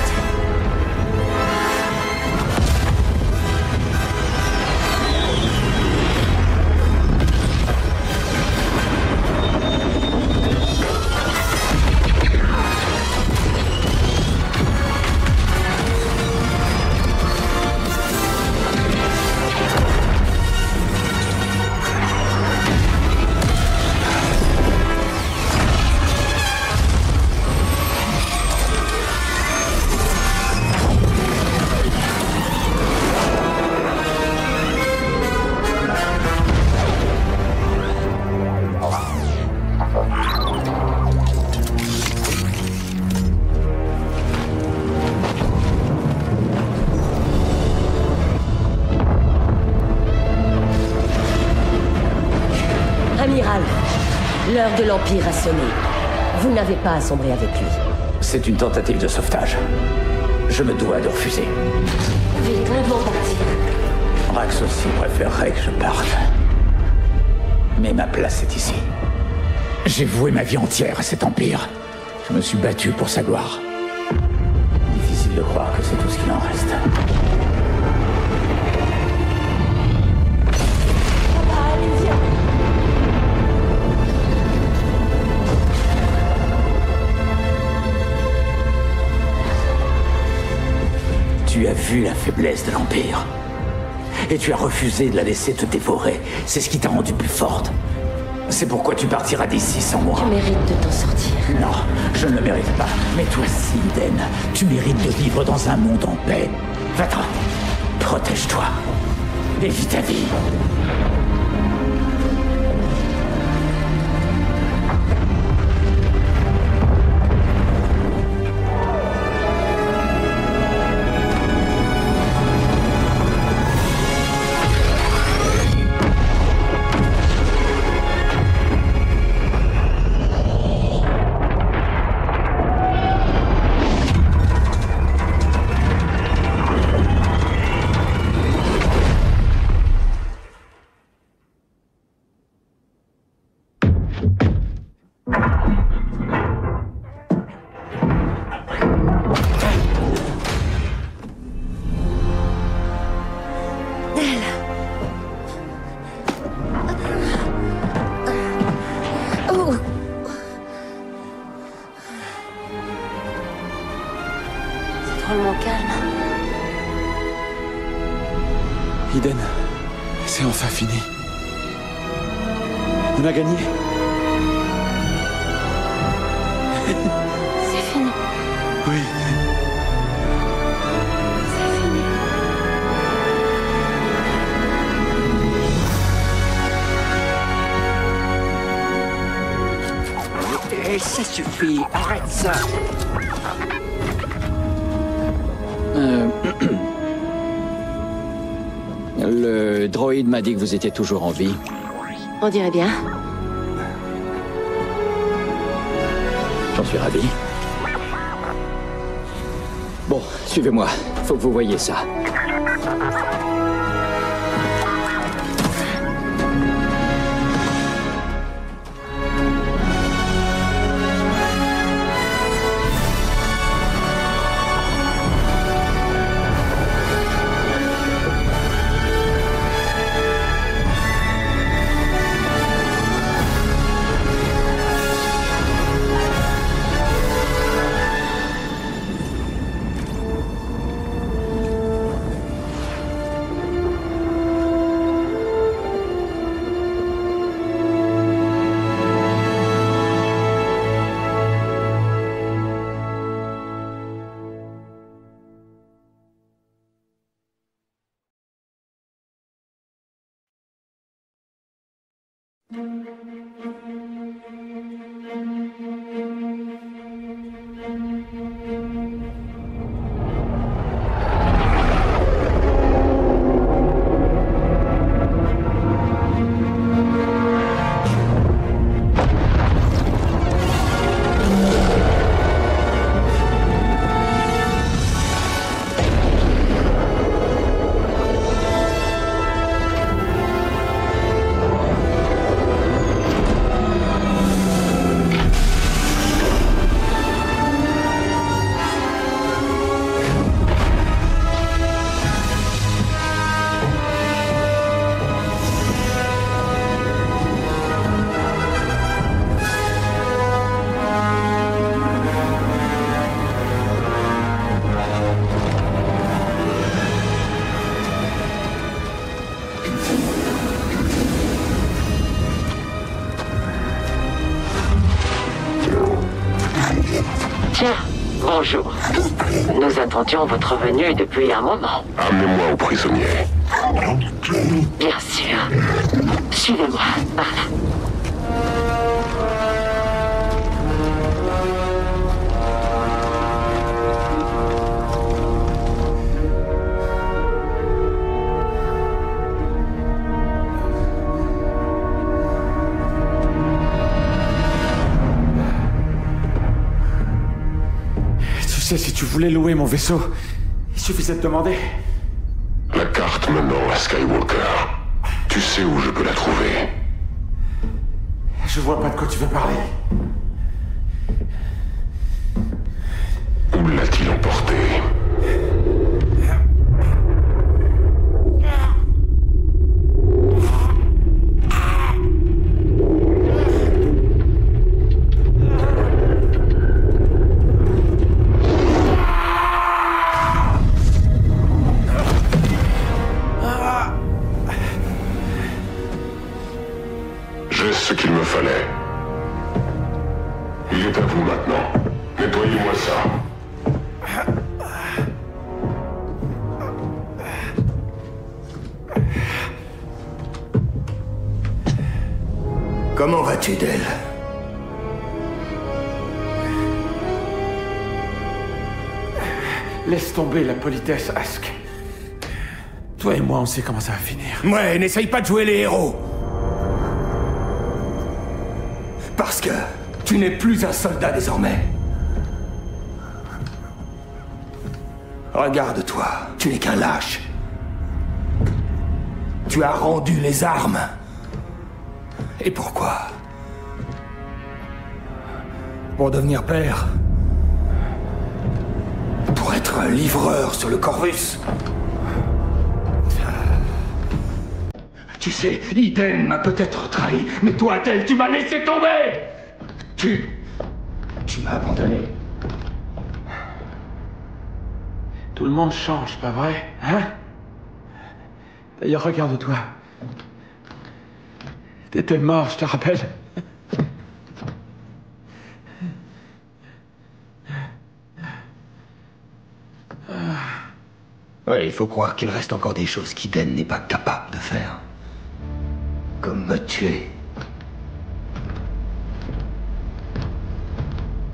L'heure de l'Empire a sonné. Vous n'avez pas à sombrer avec lui. C'est une tentative de sauvetage. Je me dois de refuser. Vite, nous devons partir. Rax aussi préférerait que je parte. Mais ma place est ici. J'ai voué ma vie entière à cet Empire. Je me suis battu pour sa gloire. Difficile de croire que c'est tout ce qu'il en reste. Tu as vu la faiblesse de l'Empire. Et tu as refusé de la laisser te dévorer. C'est ce qui t'a rendu plus forte. C'est pourquoi tu partiras d'ici sans moi. Tu mérites de t'en sortir. Non, je ne le mérite pas. Mais toi aussi, Iden, tu mérites de vivre dans un monde en paix. Va-t'en. Protège-toi. Et vis ta vie. Iden, c'est enfin fini. On a gagné. C'est fini. Oui. C'est fini. Et ça suffit, arrête ça. Le droïde m'a dit que vous étiez toujours en vie. On dirait bien. J'en suis ravi. Bon, suivez-moi. Faut que vous voyiez ça. Bonjour. Nous attendions votre venue depuis un moment. Amenez-moi aux prisonniers. Bien sûr. Suivez-moi, par là. Tu sais, si tu voulais louer mon vaisseau, il suffisait de demander. La carte maintenant à Skywalker. Tu sais où je peux la trouver? Je vois pas de quoi tu veux parler. Où l'a-t-il emporté? J'ai ce qu'il me fallait. Il est à vous maintenant. Nettoyez-moi ça. Comment vas-tu, Del? Laisse tomber la politesse, Ask. Toi et moi, on sait comment ça va finir. Ouais, n'essaye pas de jouer les héros. Parce que tu n'es plus un soldat désormais. Regarde-toi, tu n'es qu'un lâche. Tu as rendu les armes. Et pourquoi? Pour devenir père? Pour être un livreur sur le Corvus? Tu sais, Iden m'a peut-être trahi, mais toi, Del, tu m'as laissé tomber! Tu m'as abandonné. Tout le monde change, pas vrai? Hein? D'ailleurs, regarde-toi. T'étais mort, je te rappelle. Oui, il faut croire qu'il reste encore des choses qu'Iden n'est pas capable de faire. Comme me tuer.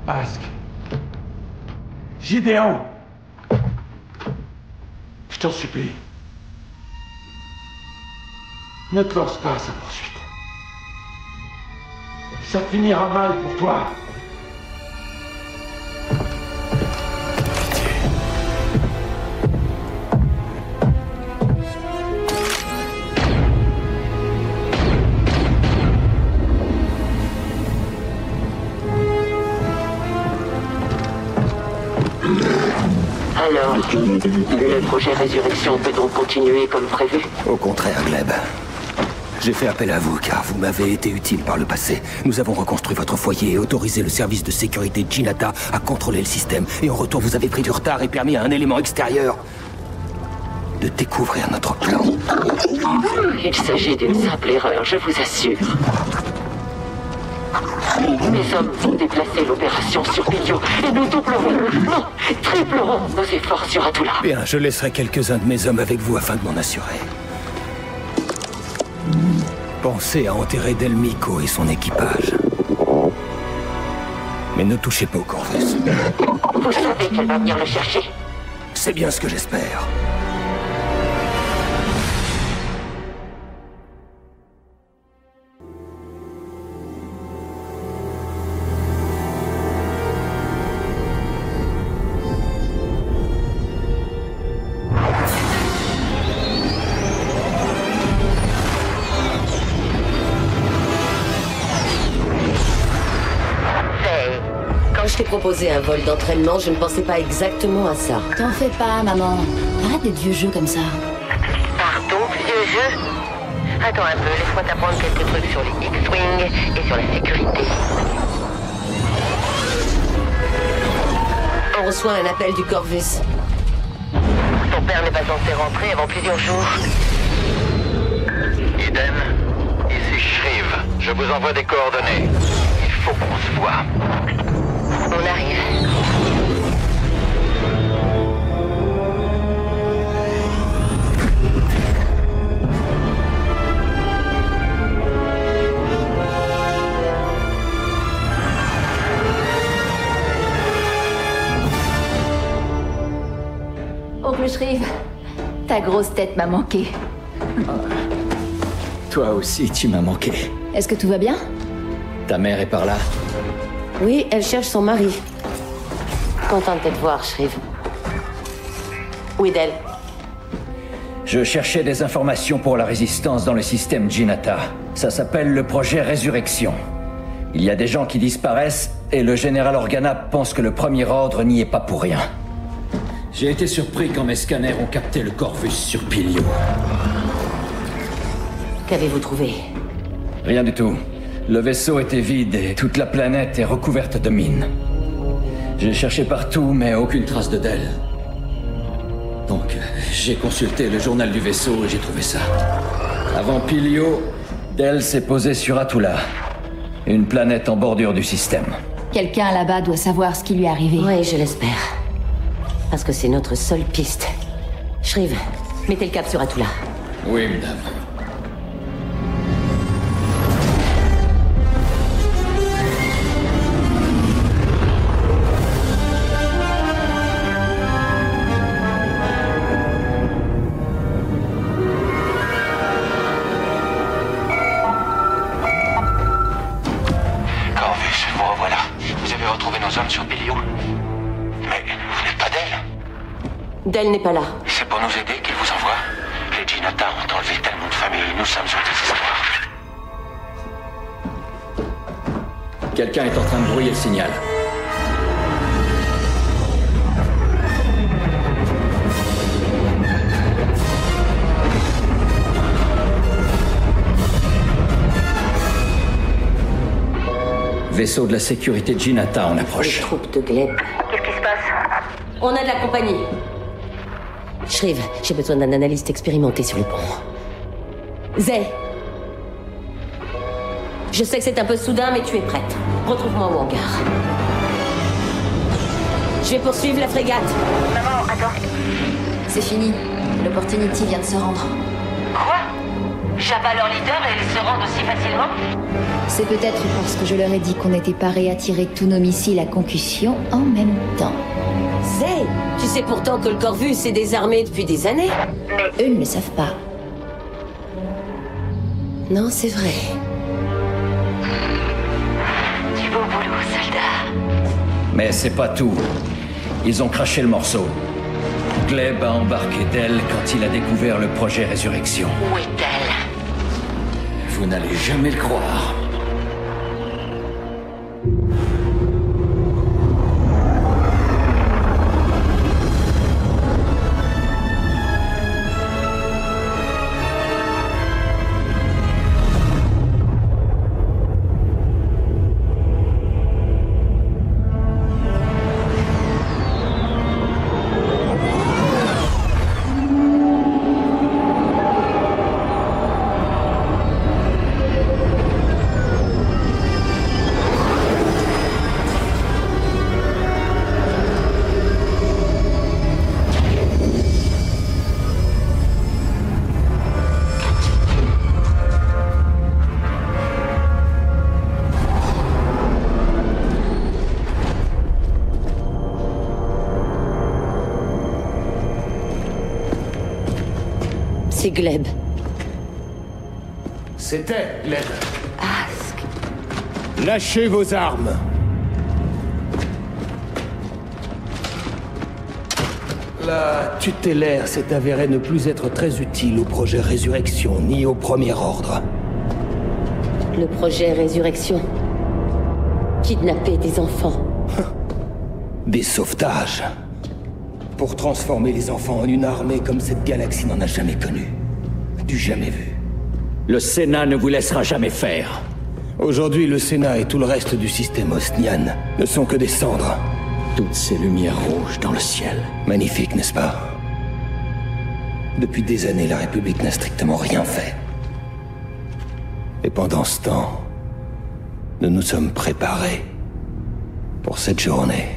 Ask. Gideon. Je t'en supplie. Ne te lance pas à sa poursuite. Ça finira mal pour toi. Alors, le projet Résurrection peut donc continuer comme prévu? Au contraire, Gleb. J'ai fait appel à vous car vous m'avez été utile par le passé. Nous avons reconstruit votre foyer et autorisé le service de sécurité Jinata à contrôler le système. Et en retour, vous avez pris du retard et permis à un élément extérieur de découvrir notre plan. Il s'agit d'une simple erreur, je vous assure. Mes hommes vont déplacer l'opération sur Pilio et nous doublerons, non, triplerons nos efforts sur Atula. Bien, je laisserai quelques-uns de mes hommes avec vous afin de m'en assurer. Pensez à enterrer Del Meeko et son équipage. Mais ne touchez pas au Corvus. Vous savez qu'elle va venir le chercher. C'est bien ce que j'espère. Je t'ai proposé un vol d'entraînement, je ne pensais pas exactement à ça. T'en fais pas, maman. Arrête d'être vieux jeu comme ça. Pardon, vieux jeu? Attends un peu, laisse-moi t'apprendre quelques trucs sur les X-Wing et sur la sécurité. On reçoit un appel du Corvus. Ton père n'est pas censé rentrer avant plusieurs jours. Eden, ici Shriv. Je vous envoie des coordonnées. Il faut qu'on se voit. On arrive. grosse tête m'a manqué. Toi aussi, tu m'as manqué. Est-ce que tout va bien? Ta mère est par là? Oui, elle cherche son mari. Contente de te voir, Shriv. Où est-elle? Je cherchais des informations pour la résistance dans le système Jinata. Ça s'appelle le projet Résurrection. Il y a des gens qui disparaissent, et le général Organa pense que le Premier Ordre n'y est pas pour rien. J'ai été surpris quand mes scanners ont capté le Corvus sur Pilio. Qu'avez-vous trouvé? Rien du tout. Le vaisseau était vide et toute la planète est recouverte de mines. J'ai cherché partout, mais aucune trace de Del. Donc, j'ai consulté le journal du vaisseau et j'ai trouvé ça. Avant Pilio, Del s'est posé sur Atula, une planète en bordure du système. Quelqu'un là-bas doit savoir ce qui lui est arrivé. Oui, je l'espère. Parce que c'est notre seule piste. Shriv, mettez le cap sur Atula. Oui, madame. Del n'est pas là. C'est pour nous aider qu'il vous envoie. Les Jinata ont enlevé tellement de familles, nous sommes au désespoir. Quelqu'un est en train de brouiller le signal. Vaisseau de la sécurité Jinata en approche. Les troupes de Gleb. Qu'est-ce qui se passe? On a de la compagnie. Shriv, j'ai besoin d'un analyste expérimenté sur le pont. Zay. Je sais que c'est un peu soudain, mais tu es prête. Retrouve-moi au hangar. Je vais poursuivre la frégate. Maman, attends. C'est fini. L'Opportunity vient de se rendre. Quoi? J'abats leur leader et ils se rendent aussi facilement? C'est peut-être parce que je leur ai dit qu'on n'était pas réattiré tous nos missiles à concussion en même temps. Zay, tu sais pourtant que le Corvus est désarmé depuis des années. Mais eux ne le savent pas. Non, c'est vrai. Du beau boulot, soldat. Mais c'est pas tout. Ils ont craché le morceau. Gleb a embarqué Del quand il a découvert le projet Résurrection. Où est-elle? Vous n'allez jamais le croire. C'est Gleb. C'était Gleb. Ask. Lâchez vos armes. La tutélaire s'est avérée ne plus être très utile au projet Résurrection, ni au Premier Ordre. Le projet Résurrection. Kidnapper des enfants. Des sauvetages. Pour transformer les enfants en une armée comme cette galaxie n'en a jamais connu. Du jamais vu. Le Sénat ne vous laissera jamais faire. Aujourd'hui, le Sénat et tout le reste du système Osnian ne sont que des cendres. Toutes ces lumières rouges dans le ciel. Magnifique, n'est-ce pas? Depuis des années, la République n'a strictement rien fait. Et pendant ce temps, nous nous sommes préparés pour cette journée.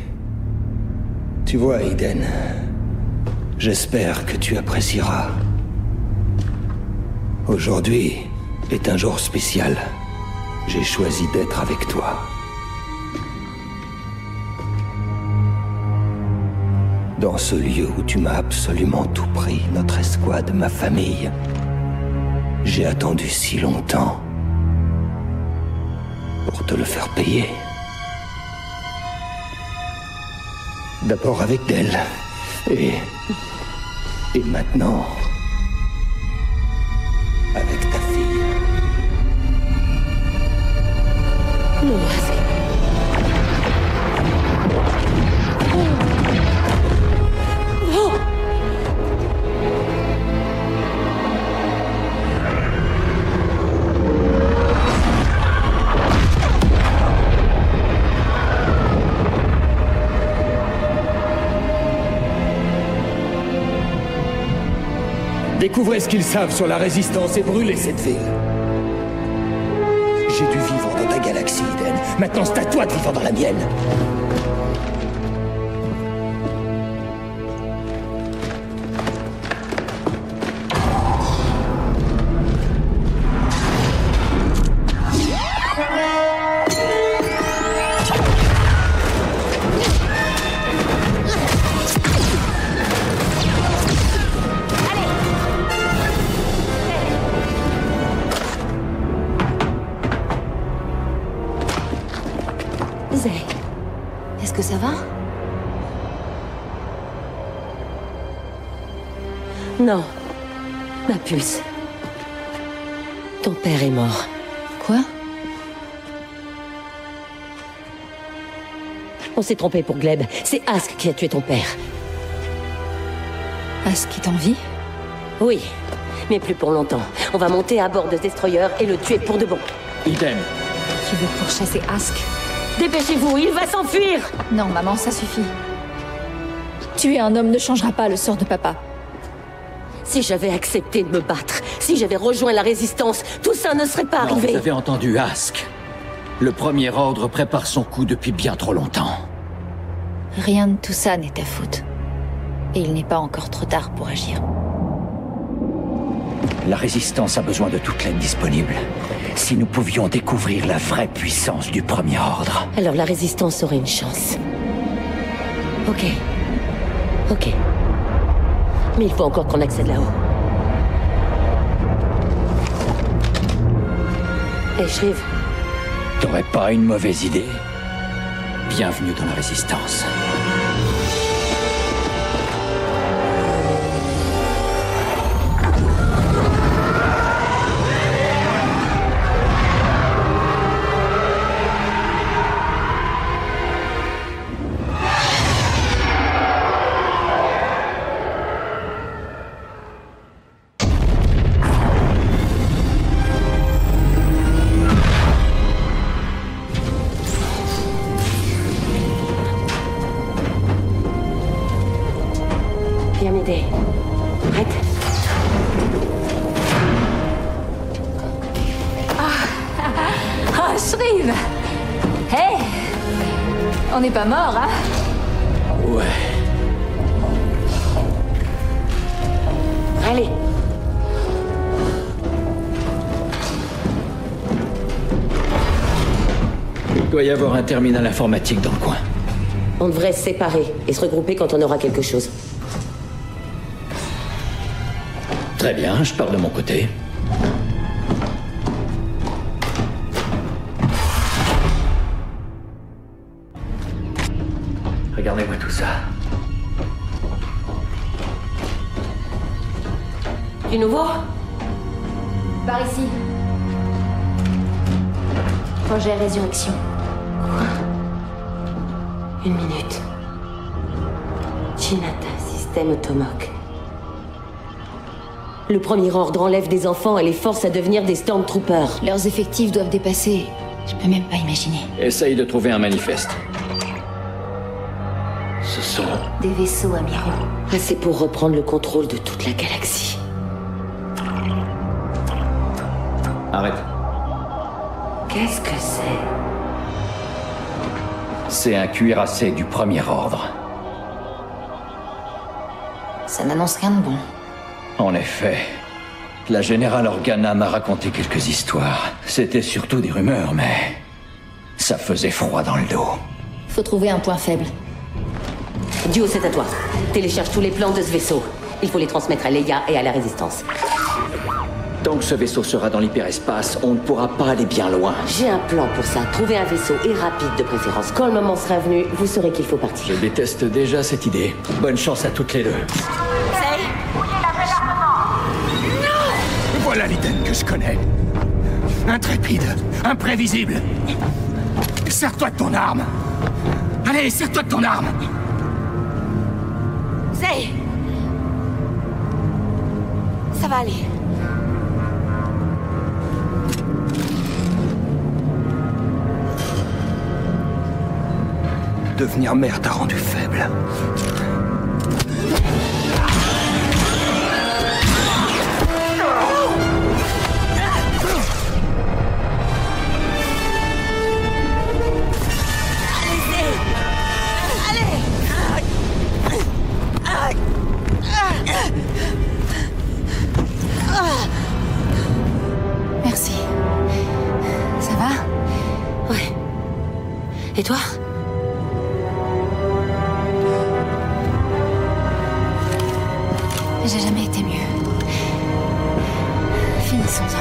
Tu vois, Eden, j'espère que tu apprécieras. Aujourd'hui est un jour spécial. J'ai choisi d'être avec toi. Dans ce lieu où tu m'as absolument tout pris, notre escouade, ma famille, j'ai attendu si longtemps pour te le faire payer. D'abord avec Del, et maintenant, avec ta fille. Non, Ask. Oh. Découvrez ce qu'ils savent sur la résistance et brûlez cette ville. J'ai dû vivre dans ta galaxie, Eden. Maintenant, c'est à toi de vivre dans la mienne. Est-ce que ça va? Non. Ma puce. Ton père est mort. Quoi? On s'est trompé pour Gleb. C'est Ask qui a tué ton père. Ask est en vie? Oui, mais plus pour longtemps. On va monter à bord de Destroyer et le tuer pour de bon. Idem. Tu veux pourchasser Ask? Dépêchez-vous, il va s'enfuir! Non, maman, ça suffit. Tuer un homme ne changera pas le sort de papa. Si j'avais accepté de me battre, si j'avais rejoint la résistance, tout ça ne serait pas arrivé. Vous avez entendu Ask. Le Premier Ordre prépare son coup depuis bien trop longtemps. Rien de tout ça n'est ta faute. Et il n'est pas encore trop tard pour agir. La Résistance a besoin de toute l'aide disponible. Si nous pouvions découvrir la vraie puissance du Premier Ordre. Alors la Résistance aurait une chance. Ok. Ok. Mais il faut encore qu'on accède là-haut. Hey, Shriv. T'aurais pas une mauvaise idée? Bienvenue dans la Résistance. Viens m'aider. Prête? Ah, Shriv! Hey! On n'est pas mort, hein? Ouais. Allez. Il doit y avoir un terminal informatique dans le coin. On devrait se séparer et se regrouper quand on aura quelque chose. Très bien, je pars de mon côté. Regardez-moi tout ça. Du nouveau? Par ici. Projet Résurrection. Quoi? Une minute. Jinata, système Automok. Le Premier Ordre enlève des enfants et les force à devenir des Stormtroopers. Leurs effectifs doivent dépasser. Je peux même pas imaginer. Essaye de trouver un manifeste. Ce sont des vaisseaux amiraux. Assez pour reprendre le contrôle de toute la galaxie. Arrête. Qu'est-ce que c'est? C'est un cuirassé du Premier Ordre. Ça n'annonce rien de bon. En effet, la générale Organa m'a raconté quelques histoires. C'était surtout des rumeurs, mais ça faisait froid dans le dos. Faut trouver un point faible. Dio, c'est à toi. Télécharge tous les plans de ce vaisseau. Il faut les transmettre à Leia et à la Résistance. Tant que ce vaisseau sera dans l'hyperespace, on ne pourra pas aller bien loin. J'ai un plan pour ça. Trouvez un vaisseau, et rapide de préférence. Quand le moment sera venu, vous saurez qu'il faut partir. Je déteste déjà cette idée. Bonne chance à toutes les deux. Voilà l'Eden que je connais. Intrépide, imprévisible. Serre-toi de ton arme. Allez, serre-toi de ton arme. Zay! Ça va aller. Devenir mère t'a rendu faible. Merci. Ça va? Ouais. Et toi? J'ai jamais été mieux. Finissons-en.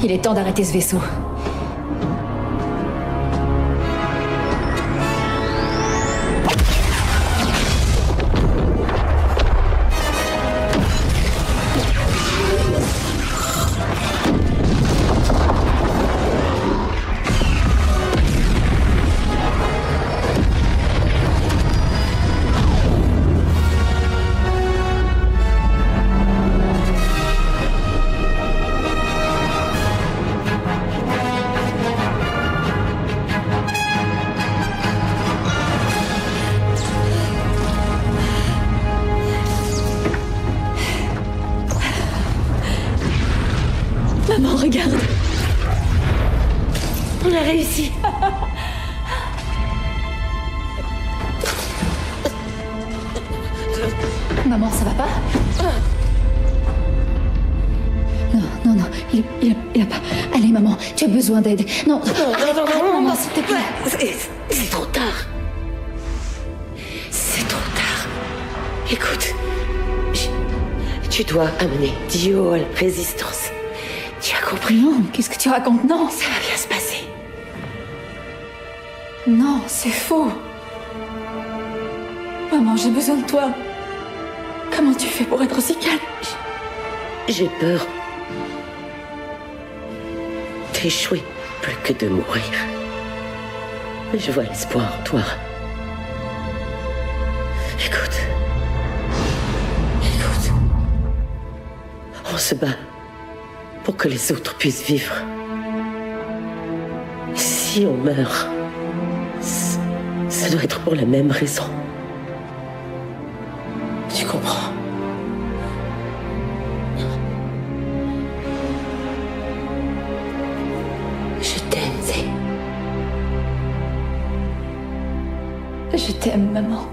Il est temps d'arrêter ce vaisseau. Maman, regarde. On a réussi. Maman, ça va pas? Non, il a pas. Allez, maman, tu as besoin d'aide. Non, arrête, maman, s'il te plaît. C'est trop tard. C'est trop tard. Écoute, tu dois amener Dio à la Résistance. Tu as compris? Non, qu'est-ce que tu racontes? Non. Ça va bien se passer. Non, c'est faux. Maman, j'ai besoin de toi. Comment tu fais pour être aussi calme? J'ai peur d'échouer plus que de mourir. Mais je vois l'espoir en toi. Écoute. On se bat pour que les autres puissent vivre. Si on meurt, ça doit être pour la même raison. Tu comprends? Je t'aime, Zay. Je t'aime, maman.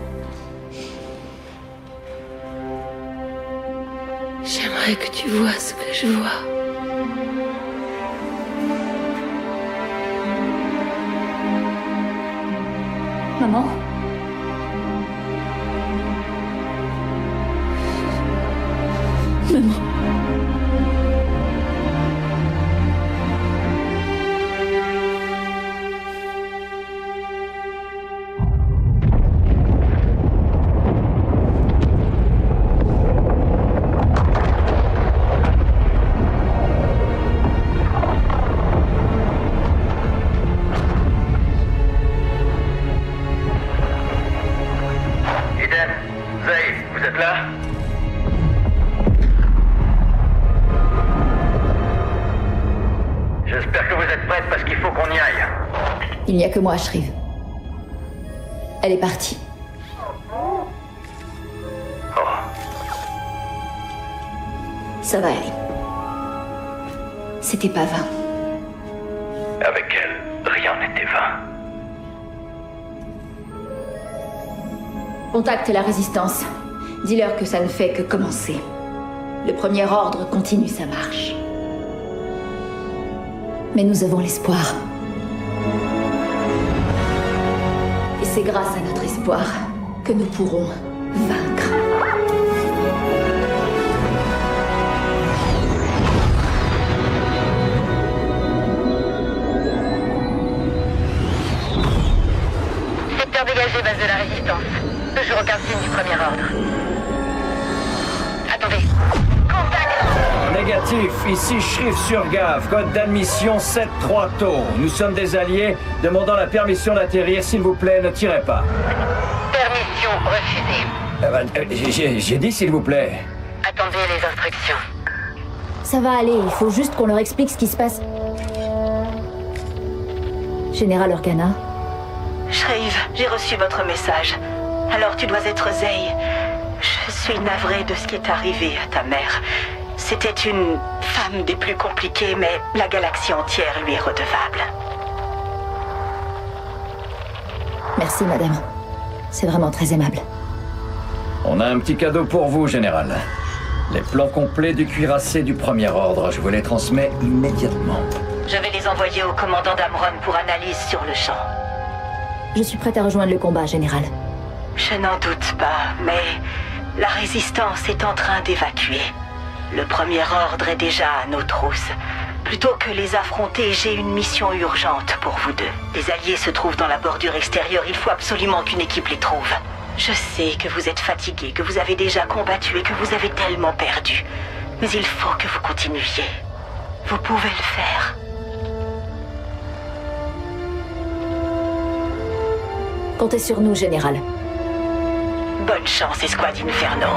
J'aimerais que tu vois ce que je vois. Maman? Maman. Il n'y a que moi, Shriv. Elle est partie. Ça va aller. C'était pas vain. Avec elle, rien n'était vain. Contacte la Résistance. Dis-leur que ça ne fait que commencer. Le Premier Ordre continue sa marche. Mais nous avons l'espoir. Et c'est grâce à notre espoir que nous pourrons vaincre. Secteur dégagé, base de la Résistance. Toujours aucun signe du Premier Ordre. Attendez. Négatif, ici Shrif Surgav, code d'admission 7-3 taux. Nous sommes des alliés, demandant la permission d'atterrir, s'il vous plaît, ne tirez pas. Permission refusée. J'ai dit s'il vous plaît. Attendez les instructions. Ça va aller, il faut juste qu'on leur explique ce qui se passe. Général Organa. Shreve, j'ai reçu votre message. Alors tu dois être Zey. Je suis navrée de ce qui est arrivé à ta mère. C'était une femme des plus compliquées, mais la galaxie entière lui est redevable. Merci, madame. C'est vraiment très aimable. On a un petit cadeau pour vous, Général. Les plans complets du cuirassé du Premier Ordre. Je vous les transmets immédiatement. Je vais les envoyer au commandant d'Amron pour analyse sur le champ. Je suis prête à rejoindre le combat, Général. Je n'en doute pas, mais la Résistance est en train d'évacuer. Le Premier Ordre est déjà à nos trousses. Plutôt que les affronter, j'ai une mission urgente pour vous deux. Les alliés se trouvent dans la bordure extérieure, il faut absolument qu'une équipe les trouve. Je sais que vous êtes fatigués, que vous avez déjà combattu et que vous avez tellement perdu. Mais il faut que vous continuiez. Vous pouvez le faire. Comptez sur nous, Général. Bonne chance, Escouade Inferno.